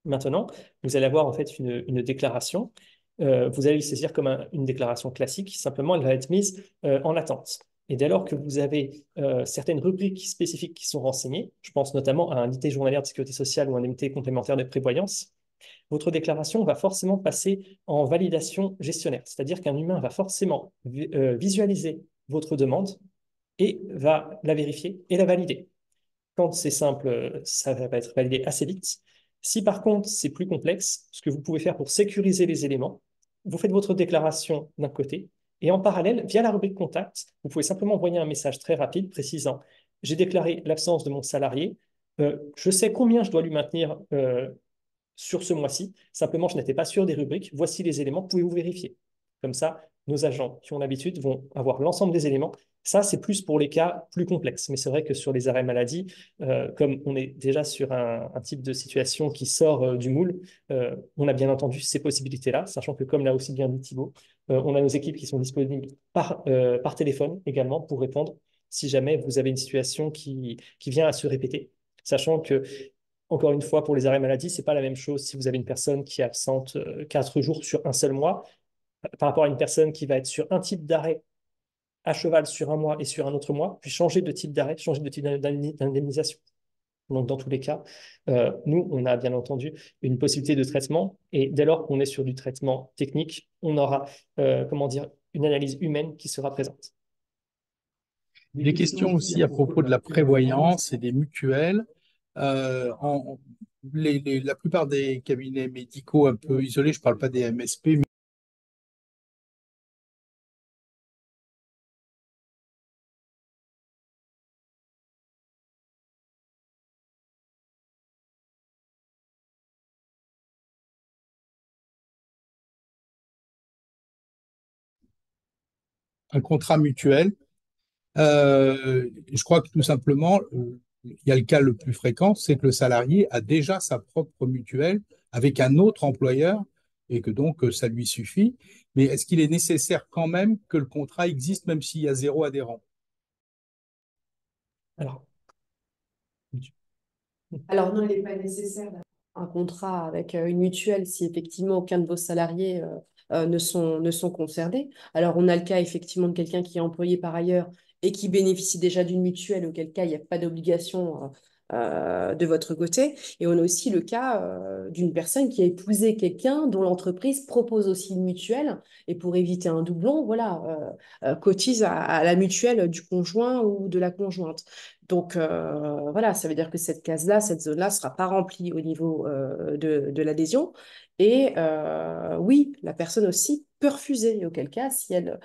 Maintenant, vous allez avoir en fait une déclaration. Vous allez le saisir comme une déclaration classique. Simplement, elle va être mise en attente. Et dès lors que vous avez certaines rubriques spécifiques qui sont renseignées, je pense notamment à indemnité journalière de sécurité sociale ou indemnité complémentaire de prévoyance, votre déclaration va forcément passer en validation gestionnaire. C'est-à-dire qu'un humain va forcément visualiser votre demande et va la vérifier et la valider. Quand c'est simple, ça va être validé assez vite. Si par contre c'est plus complexe, ce que vous pouvez faire pour sécuriser les éléments, vous faites votre déclaration d'un côté et en parallèle, via la rubrique contact, vous pouvez simplement envoyer un message très rapide précisant: j'ai déclaré l'absence de mon salarié, je sais combien je dois lui maintenir sur ce mois-ci, simplement je n'étais pas sûr des rubriques, voici les éléments, pouvez-vous vérifier? Comme ça, nos agents qui ont l'habitude vont avoir l'ensemble des éléments. Ça, c'est plus pour les cas plus complexes. Mais c'est vrai que sur les arrêts maladie, comme on est déjà sur un type de situation qui sort du moule, on a bien entendu ces possibilités-là, sachant que, comme l'a aussi bien dit Thibaut, on a nos équipes qui sont disponibles par téléphone également pour répondre si jamais vous avez une situation qui vient à se répéter. Sachant que, encore une fois, pour les arrêts maladie, ce n'est pas la même chose si vous avez une personne qui est absente 4 jours sur un seul mois par rapport à une personne qui va être sur un type d'arrêt à cheval sur un mois et sur un autre mois, puis changer de type d'arrêt, changer de type d'indemnisation. Donc, dans tous les cas, nous, on a bien entendu une possibilité de traitement. Et dès lors qu'on est sur du traitement technique, on aura, comment dire, une analyse humaine qui sera présente. Des questions aussi à propos de la prévoyance et des mutuelles. Euh, en- la plupart des cabinets médicaux un peu isolés, je ne parle pas des MSP, un contrat mutuel. Je crois que tout simplement, il y a le cas le plus fréquent, c'est que le salarié a déjà sa propre mutuelle avec un autre employeur et que donc ça lui suffit. Mais est-ce qu'il est nécessaire quand même que le contrat existe même s'il y a 0 adhérent? Alors, Alors non, il n'est pas nécessaire d'avoir un contrat avec une mutuelle si effectivement aucun de vos salariés ne sont concernés. Alors on a le cas effectivement de quelqu'un qui est employé par ailleurs et qui bénéficie déjà d'une mutuelle, auquel cas il n'y a pas d'obligation de votre côté. Et on a aussi le cas d'une personne qui a épousé quelqu'un dont l'entreprise propose aussi une mutuelle et pour éviter un doublon, voilà, cotise à la mutuelle du conjoint ou de la conjointe. Donc voilà, ça veut dire que cette case-là, cette zone-là ne sera pas remplie au niveau de l'adhésion. Et oui, la personne aussi peut refuser. Et auquel cas, si elle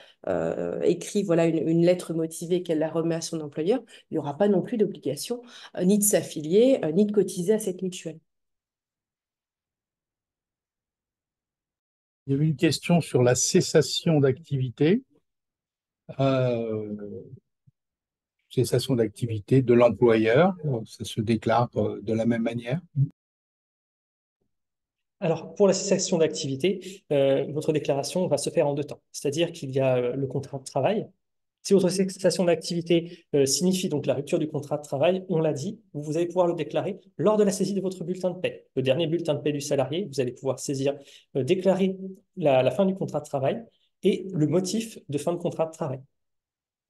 écrit voilà, une lettre motivée qu'elle la remet à son employeur, il n'y aura pas non plus d'obligation ni de s'affilier, ni de cotiser à cette mutuelle. Il y avait une question sur la cessation d'activité. Cessation d'activité de l'employeur, ça se déclare de la même manière. alors, pour la cessation d'activité, votre déclaration va se faire en 2 temps. C'est-à-dire qu'il y a le contrat de travail. Si votre cessation d'activité signifie donc la rupture du contrat de travail, on l'a dit, vous allez pouvoir le déclarer lors de la saisie de votre bulletin de paie. Le dernier bulletin de paie du salarié, vous allez pouvoir saisir, déclarer la fin du contrat de travail et le motif de fin de contrat de travail.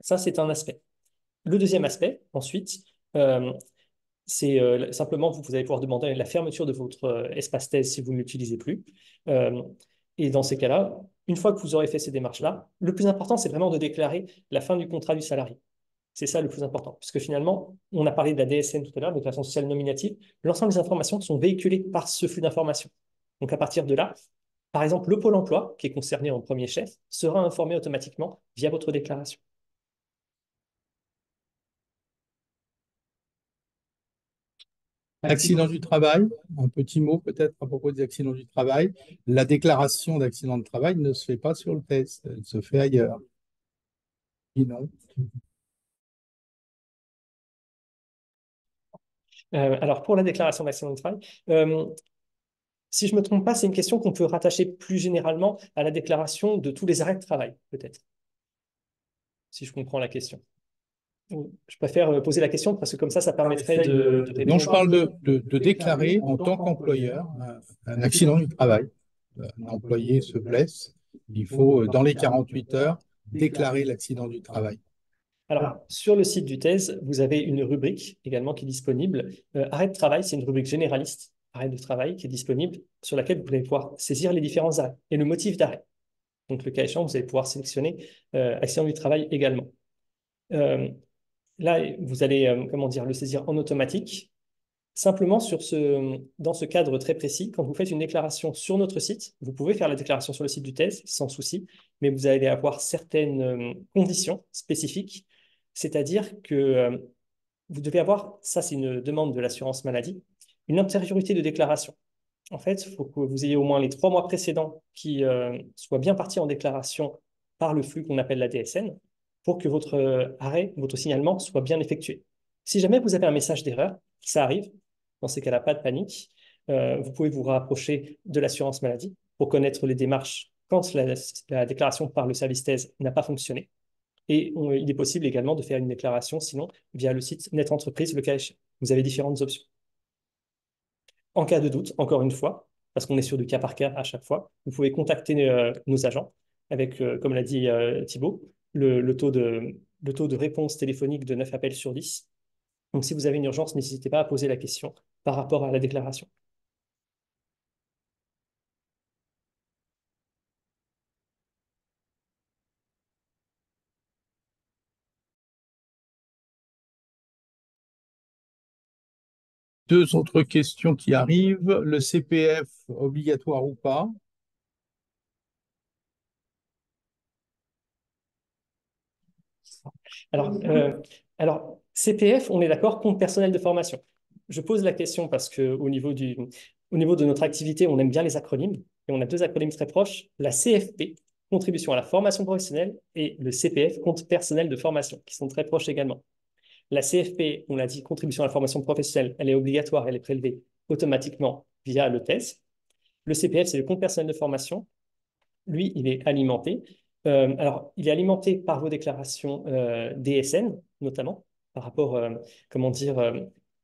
Ça, c'est un aspect. Le deuxième aspect, ensuite, c'est simplement, vous allez pouvoir demander la fermeture de votre espace thèse si vous ne l'utilisez plus. Et dans ces cas-là, une fois que vous aurez fait ces démarches-là, le plus important, c'est vraiment de déclarer la fin du contrat du salarié. C'est ça le plus important, puisque finalement, on a parlé de la DSN tout à l'heure, déclaration sociale nominative. L'ensemble des informations sont véhiculées par ce flux d'informations. Donc à partir de là, par exemple, le Pôle emploi, qui est concerné en premier chef, sera informé automatiquement via votre déclaration. Accident du travail, un petit mot peut-être à propos des accidents du travail. La déclaration d'accident de travail ne se fait pas sur le test, elle se fait ailleurs. Et non. Alors, pour la déclaration d'accident de travail, si je ne me trompe pas, c'est une question qu'on peut rattacher plus généralement à la déclaration de tous les arrêts de travail, peut-être, si je comprends la question. Je préfère poser la question parce que comme ça permettrait de Non, répondre. je parle de déclarer en tant qu'employeur un accident du travail. Un employé se blesse, il faut, dans les 48 heures, déclarer l'accident du travail. Alors, sur le site du thèse, vous avez une rubrique également qui est disponible. Arrêt de travail, c'est une rubrique généraliste, arrêt de travail, qui est disponible, sur laquelle vous allez pouvoir saisir les différents arrêts et le motif d'arrêt. Donc, le cas échéant, vous allez pouvoir sélectionner accident du travail également. Là, vous allez, comment dire, le saisir en automatique. Simplement, dans ce cadre très précis, quand vous faites une déclaration sur notre site, vous pouvez faire la déclaration sur le site du thèse sans souci, mais vous allez avoir certaines conditions spécifiques, c'est-à-dire que vous devez avoir, ça c'est une demande de l'assurance maladie, une antériorité de déclaration. En fait, il faut que vous ayez au moins les 3 mois précédents qui soient bien partis en déclaration par le flux qu'on appelle la DSN pour que votre arrêt, votre signalement soit bien effectué. Si jamais vous avez un message d'erreur, ça arrive, dans ces cas-là, pas de panique. Vous pouvez vous rapprocher de l'assurance maladie pour connaître les démarches quand la déclaration par le service thèse n'a pas fonctionné. Et il est possible également de faire une déclaration, sinon, via le site Net Entreprise, le cas échéant. Vous avez différentes options. En cas de doute, encore une fois, parce qu'on est sur du cas par cas à chaque fois, vous pouvez contacter nos agents avec, comme l'a dit Thibaut, le taux de réponse téléphonique de 9 appels sur 10. Donc, si vous avez une urgence, n'hésitez pas à poser la question par rapport à la déclaration. Deux autres questions qui arrivent. Le CPF, obligatoire ou pas? Alors, CPF, on est d'accord, compte personnel de formation. Je pose la question parce qu'au niveau de notre activité, on aime bien les acronymes et on a 2 acronymes très proches. La CFP, contribution à la formation professionnelle, et le CPF, compte personnel de formation, qui sont très proches également. La CFP, on l'a dit, contribution à la formation professionnelle, elle est obligatoire, elle est prélevée automatiquement via le TES. Le CPF, c'est le compte personnel de formation. Lui, il est alimenté. Alors, il est alimenté par vos déclarations DSN, notamment, par rapport, comment dire,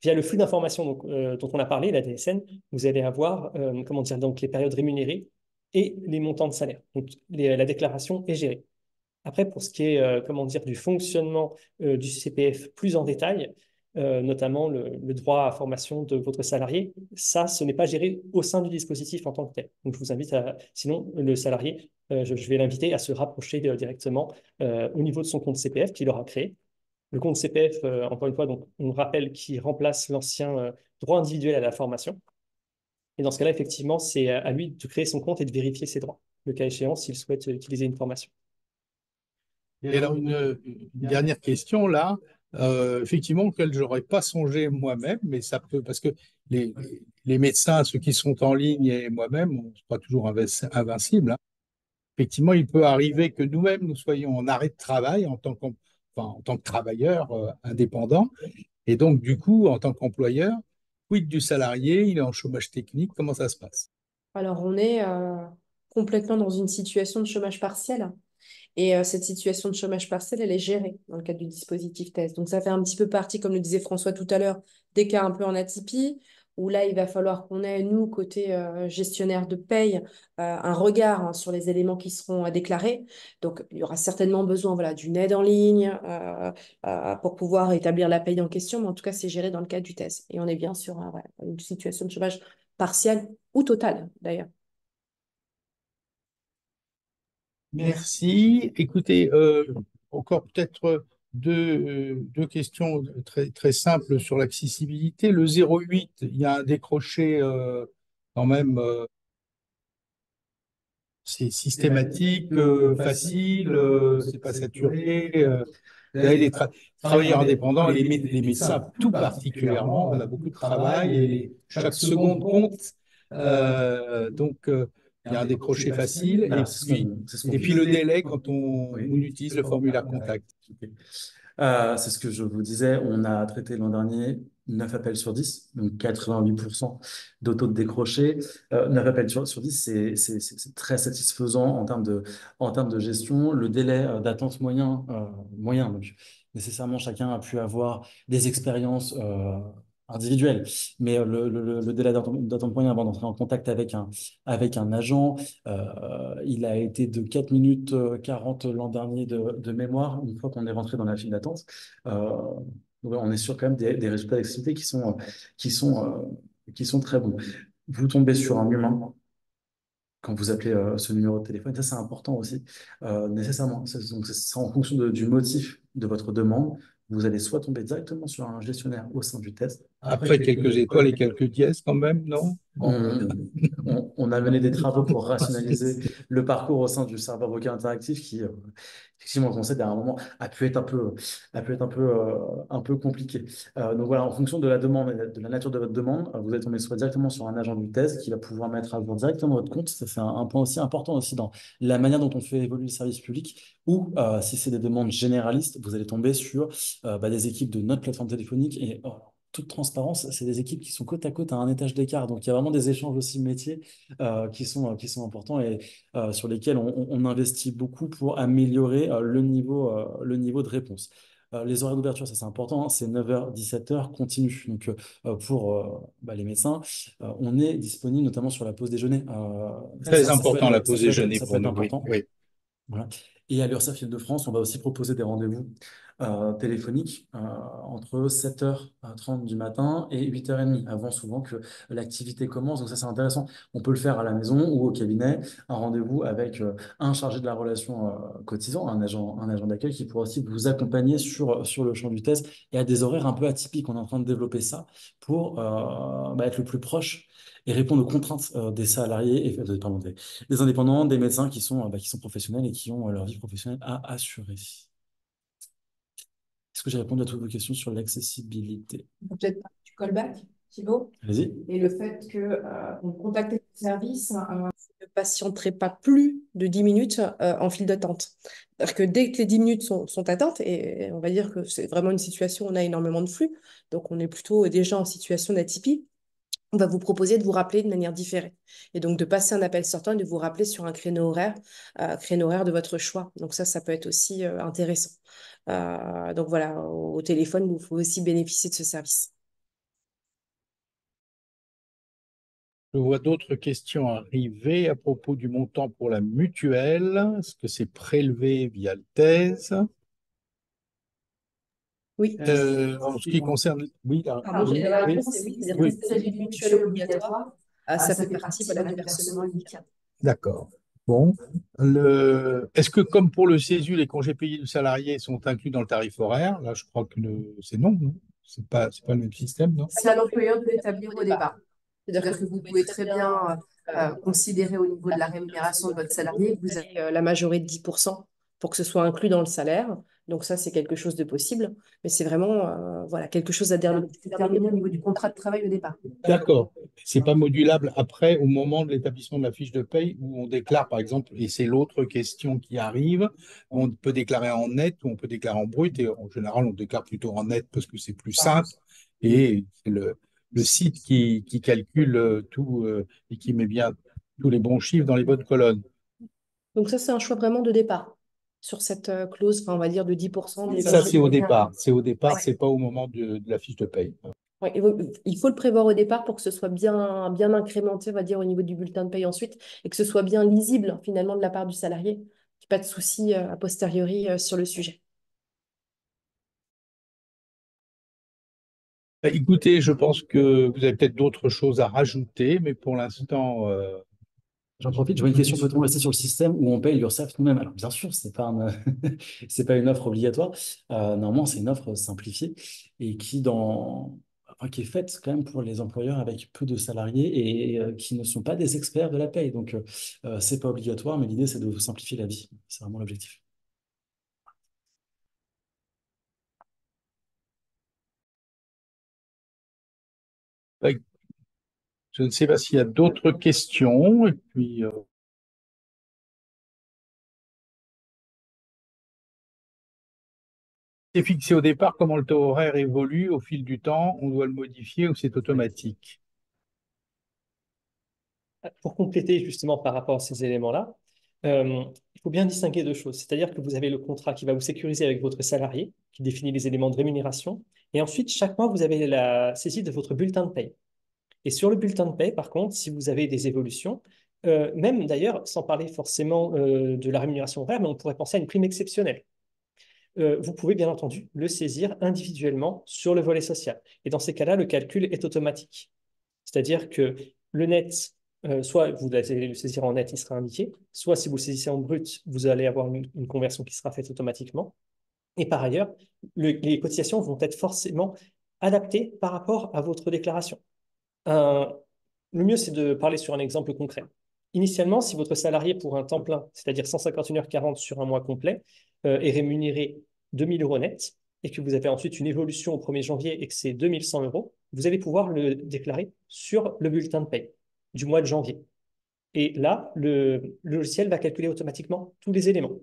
via le flux d'informations dont on a parlé, la DSN, vous allez avoir, comment dire, donc les périodes rémunérées et les montants de salaire. Donc, la déclaration est gérée. Après, pour ce qui est, comment dire, du fonctionnement du CPF plus en détail, notamment le droit à formation de votre salarié, ça, ce n'est pas géré au sein du dispositif en tant que tel. Donc, je vous invite à, sinon, le salarié, je vais l'inviter à se rapprocher directement au niveau de son compte CPF qu'il aura créé. Le compte CPF, encore une fois, donc, on rappelle qu'il remplace l'ancien droit individuel à la formation. Et dans ce cas-là, effectivement, c'est à lui de créer son compte et de vérifier ses droits, le cas échéant, s'il souhaite utiliser une formation. Et alors, une dernière question là, effectivement, auquel je n'aurais pas songé moi-même, mais ça peut, parce que les, les médecins, ceux qui sont en ligne et moi-même, on n'est pas toujours invincibles, hein. Effectivement, il peut arriver que nous-mêmes, nous soyons en arrêt de travail en tant que travailleurs indépendants. Et donc, du coup, en tant qu'employeur, quid du salarié, il est en chômage technique, comment ça se passe? Alors, on est complètement dans une situation de chômage partiel. Et cette situation de chômage partiel, elle est gérée dans le cadre du dispositif TES. Donc, ça fait un petit peu partie, comme le disait François tout à l'heure, des cas un peu en atypie, où là, il va falloir qu'on ait, nous, côté gestionnaire de paye, un regard hein, sur les éléments qui seront déclarés. Donc, il y aura certainement besoin voilà, d'une aide en ligne pour pouvoir établir la paye en question, mais en tout cas, c'est géré dans le cadre du TES. Et on est bien sur voilà, une situation de chômage partiel ou total, d'ailleurs. Merci. Écoutez, encore peut-être deux questions très, très simples sur l'accessibilité. Le 08, il y a un décroché quand même, c'est systématique, facile, c'est pas saturé. Vous avez les travailleurs indépendants et les médecins tout particulièrement. On a beaucoup de travail et chaque seconde compte. Il y a un décroché facile Alors, c'est ce qu'on et puis dit. le délai quand on Oui. utilise le formulaire contact. Ok. C'est ce que je vous disais, on a traité l'an dernier 9 appels sur 10, donc 88% d'auto de décroché. 9 appels sur 10, c'est très satisfaisant en termes de gestion. Le délai d'attente moyen, donc nécessairement chacun a pu avoir des expériences individuelles, mais le délai d'attente moyen avant d'entrer en contact avec un agent, il a été de 4 minutes 40 l'an dernier de mémoire, une fois qu'on est rentré dans la file d'attente. Donc, on est sur quand même des résultats d'accessibilité qui sont très bons. Vous tombez sur un humain quand vous appelez ce numéro de téléphone. Ça, c'est important aussi, nécessairement. Donc, c'est en fonction du motif de votre demande. Vous allez soit tomber directement sur un gestionnaire au sein du test. Après quelques étoiles et quelques dièses quand même, non? On a mené des travaux pour rationaliser le parcours au sein du serveur vocal interactif qui, effectivement, on sait, derrière un moment, a pu être un peu compliqué. Donc voilà, en fonction de la demande et de la nature de votre demande, vous allez tomber soit directement sur un agent du test qui va pouvoir mettre à jour directement votre compte. Ça, c'est un point aussi important aussi dans la manière dont on fait évoluer le service public. Ou si c'est des demandes généralistes, vous allez tomber sur des équipes de notre plateforme téléphonique et toute transparence, c'est des équipes qui sont côte à côte à un étage d'écart. Donc, il y a vraiment des échanges aussi métiers qui sont importants et sur lesquels on investit beaucoup pour améliorer le niveau de réponse. Les horaires d'ouverture, ça c'est important, hein, c'est 9h, 17h continu. Donc, pour les médecins, on est disponible notamment sur la pause déjeuner. Très important la pause Ça déjeuner peut pour être nous, oui. important. Oui. Voilà. Et à l'URSSAF Île-de-France, on va aussi proposer des rendez-vous téléphoniques entre 7h30 du matin et 8h30, avant souvent que l'activité commence. Donc ça, c'est intéressant. On peut le faire à la maison ou au cabinet, un rendez-vous avec un chargé de la relation cotisant, un agent d'accueil qui pourra aussi vous accompagner sur le champ du test et à des horaires un peu atypiques. On est en train de développer ça pour être le plus proche et répondre aux contraintes des salariés, et, pardon, des indépendants, des médecins qui sont professionnels et qui ont leur vie professionnelle à assurer. Est-ce que j'ai répondu à toutes vos questions sur l'accessibilité? Peut-être du callback, Thibaut. Allez-y. Et le fait que on contacte le service, patienterai pas plus de 10 minutes en file d'attente. C'est-à-dire que dès que les 10 minutes sont atteintes, et on va dire que c'est vraiment une situation où on a énormément de flux, donc on est plutôt déjà en situation d'atypie, on va vous proposer de vous rappeler de manière différée. Et donc de passer un appel sortant et de vous rappeler sur un créneau horaire de votre choix. Donc ça peut être aussi intéressant. Donc voilà, au téléphone, vous pouvez aussi bénéficier de ce service. Je vois d'autres questions arriver à propos du montant pour la mutuelle. Est-ce que c'est prélevé via le thèse? Oui. En ce qui concerne... Oui, Pardon, oui, la oui, réponse est oui. C'est-à-dire que oui. s'il s'agit d'une mutuelle obligatoire, ça fait partie voilà, du versement unique. D'accord. Bon. Est-ce que, comme pour le CESU, les congés payés du salarié sont inclus dans le tarif horaire? Là, je crois que c'est non, non. C'est pas le même système, non? C'est à l'employeur de l'établir au départ. C'est-à-dire que vous pouvez très bien considérer au niveau de la rémunération de votre salarié que vous avez la majorité de 10% pour que ce soit inclus dans le salaire. Donc ça, c'est quelque chose de possible. Mais c'est vraiment voilà, quelque chose à déterminer au niveau du contrat de travail au départ. D'accord. C'est pas modulable après, au moment de l'établissement de la fiche de paye, où on déclare, par exemple, et c'est l'autre question qui arrive, on peut déclarer en net ou on peut déclarer en brut, et en général, on déclare plutôt en net parce que c'est plus simple, et c'est le site qui calcule tout et qui met bien tous les bons chiffres dans les bonnes colonnes. Donc ça, c'est un choix vraiment de départ sur cette clause, enfin, on va dire de 10% des Ça, c'est au départ. C'est au départ, Ouais. c'est pas au moment de la fiche de paye. Ouais, il faut le prévoir au départ pour que ce soit bien incrémenté, on va dire, au niveau du bulletin de paye ensuite, et que ce soit bien lisible finalement de la part du salarié. Qu'il n'y ait pas de souci a posteriori sur le sujet. Bah, écoutez, je pense que vous avez peut-être d'autres choses à rajouter, mais pour l'instant, J'en profite, je vois une question, peut-on rester sur le système où on paye l'URSSAF nous-mêmes? Alors bien sûr, c'est pas, c'est pas une offre obligatoire. Normalement, c'est une offre simplifiée et enfin, qui est faite quand même pour les employeurs avec peu de salariés et qui ne sont pas des experts de la paye. Donc, c'est pas obligatoire, mais l'idée, c'est de vous simplifier la vie. C'est vraiment l'objectif. bah, je ne sais pas s'il y a d'autres questions. Et puis, c'est fixé au départ comment le taux horaire évolue au fil du temps. On doit le modifier ou c'est automatique? Pour compléter justement par rapport à ces éléments-là, il faut bien distinguer deux choses. C'est-à-dire que vous avez le contrat qui va vous sécuriser avec votre salarié, qui définit les éléments de rémunération, et ensuite, chaque mois, vous avez la saisie de votre bulletin de paye. Et sur le bulletin de paye, par contre, si vous avez des évolutions, même d'ailleurs, sans parler forcément de la rémunération horaire, mais on pourrait penser à une prime exceptionnelle. Vous pouvez bien entendu le saisir individuellement sur le volet social. Et dans ces cas-là, le calcul est automatique. C'est-à-dire que le net, soit vous allez le saisir en net, il sera indiqué, soit si vous le saisissez en brut, vous allez avoir une conversion qui sera faite automatiquement. Et par ailleurs, les cotisations vont être forcément adaptées par rapport à votre déclaration. Le mieux, c'est de parler sur un exemple concret. Initialement, si votre salarié pour un temps plein, c'est-à-dire 151h40 sur un mois complet, est rémunéré 2 000 € net, et que vous avez ensuite une évolution au 1er janvier et que c'est 2 100 €, vous allez pouvoir le déclarer sur le bulletin de paye du mois de janvier. Et là, le logiciel va calculer automatiquement tous les éléments.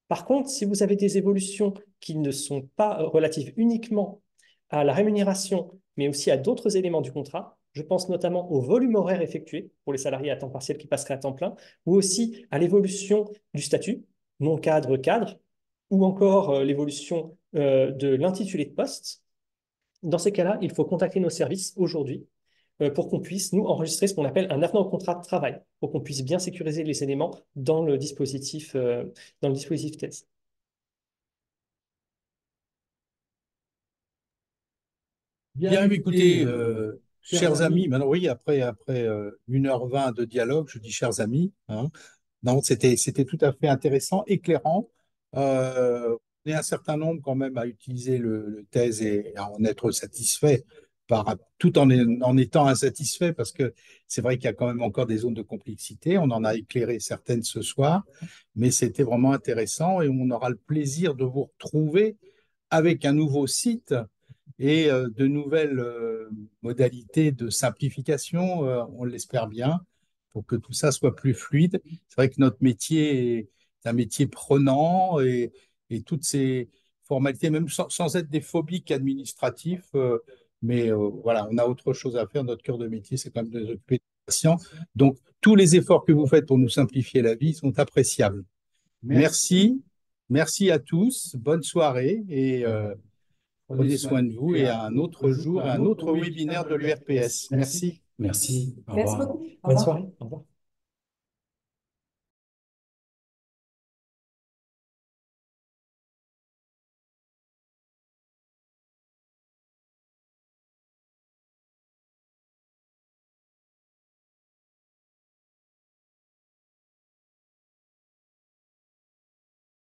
Par contre, si vous avez des évolutions qui ne sont pas relatives uniquement à la rémunération, mais aussi à d'autres éléments du contrat, je pense notamment au volume horaire effectué pour les salariés à temps partiel qui passeraient à temps plein, ou aussi à l'évolution du statut, non cadre, cadre, ou encore l'évolution de l'intitulé de poste. Dans ces cas-là, il faut contacter nos services aujourd'hui pour qu'on puisse, nous, enregistrer ce qu'on appelle un avenant au contrat de travail, pour qu'on puisse bien sécuriser les éléments dans le dispositif test. Bien, écoutez, chers amis, maintenant oui, après 1h20 de dialogue, je dis chers amis, hein. Non, c'était tout à fait intéressant, éclairant. On est un certain nombre quand même à utiliser le thèse et à en être satisfait, tout en étant insatisfait, parce que c'est vrai qu'il y a quand même encore des zones de complexité. On en a éclairé certaines ce soir, mais c'était vraiment intéressant et on aura le plaisir de vous retrouver avec un nouveau site et de nouvelles modalités de simplification, on l'espère bien. pour que tout ça soit plus fluide. C'est vrai que notre métier est un métier prenant et toutes ces formalités, même sans être des phobiques administratifs, mais voilà, on a autre chose à faire. Notre cœur de métier, c'est quand même de nous occuper des patients. Donc, tous les efforts que vous faites pour nous simplifier la vie sont appréciables. Merci. Merci à tous. Bonne soirée et prenez soin de vous et à un autre jour, un autre webinaire de l'URPS. Merci. Merci. Au Merci revoir. beaucoup. Au Bonne revoir. soirée. Au revoir.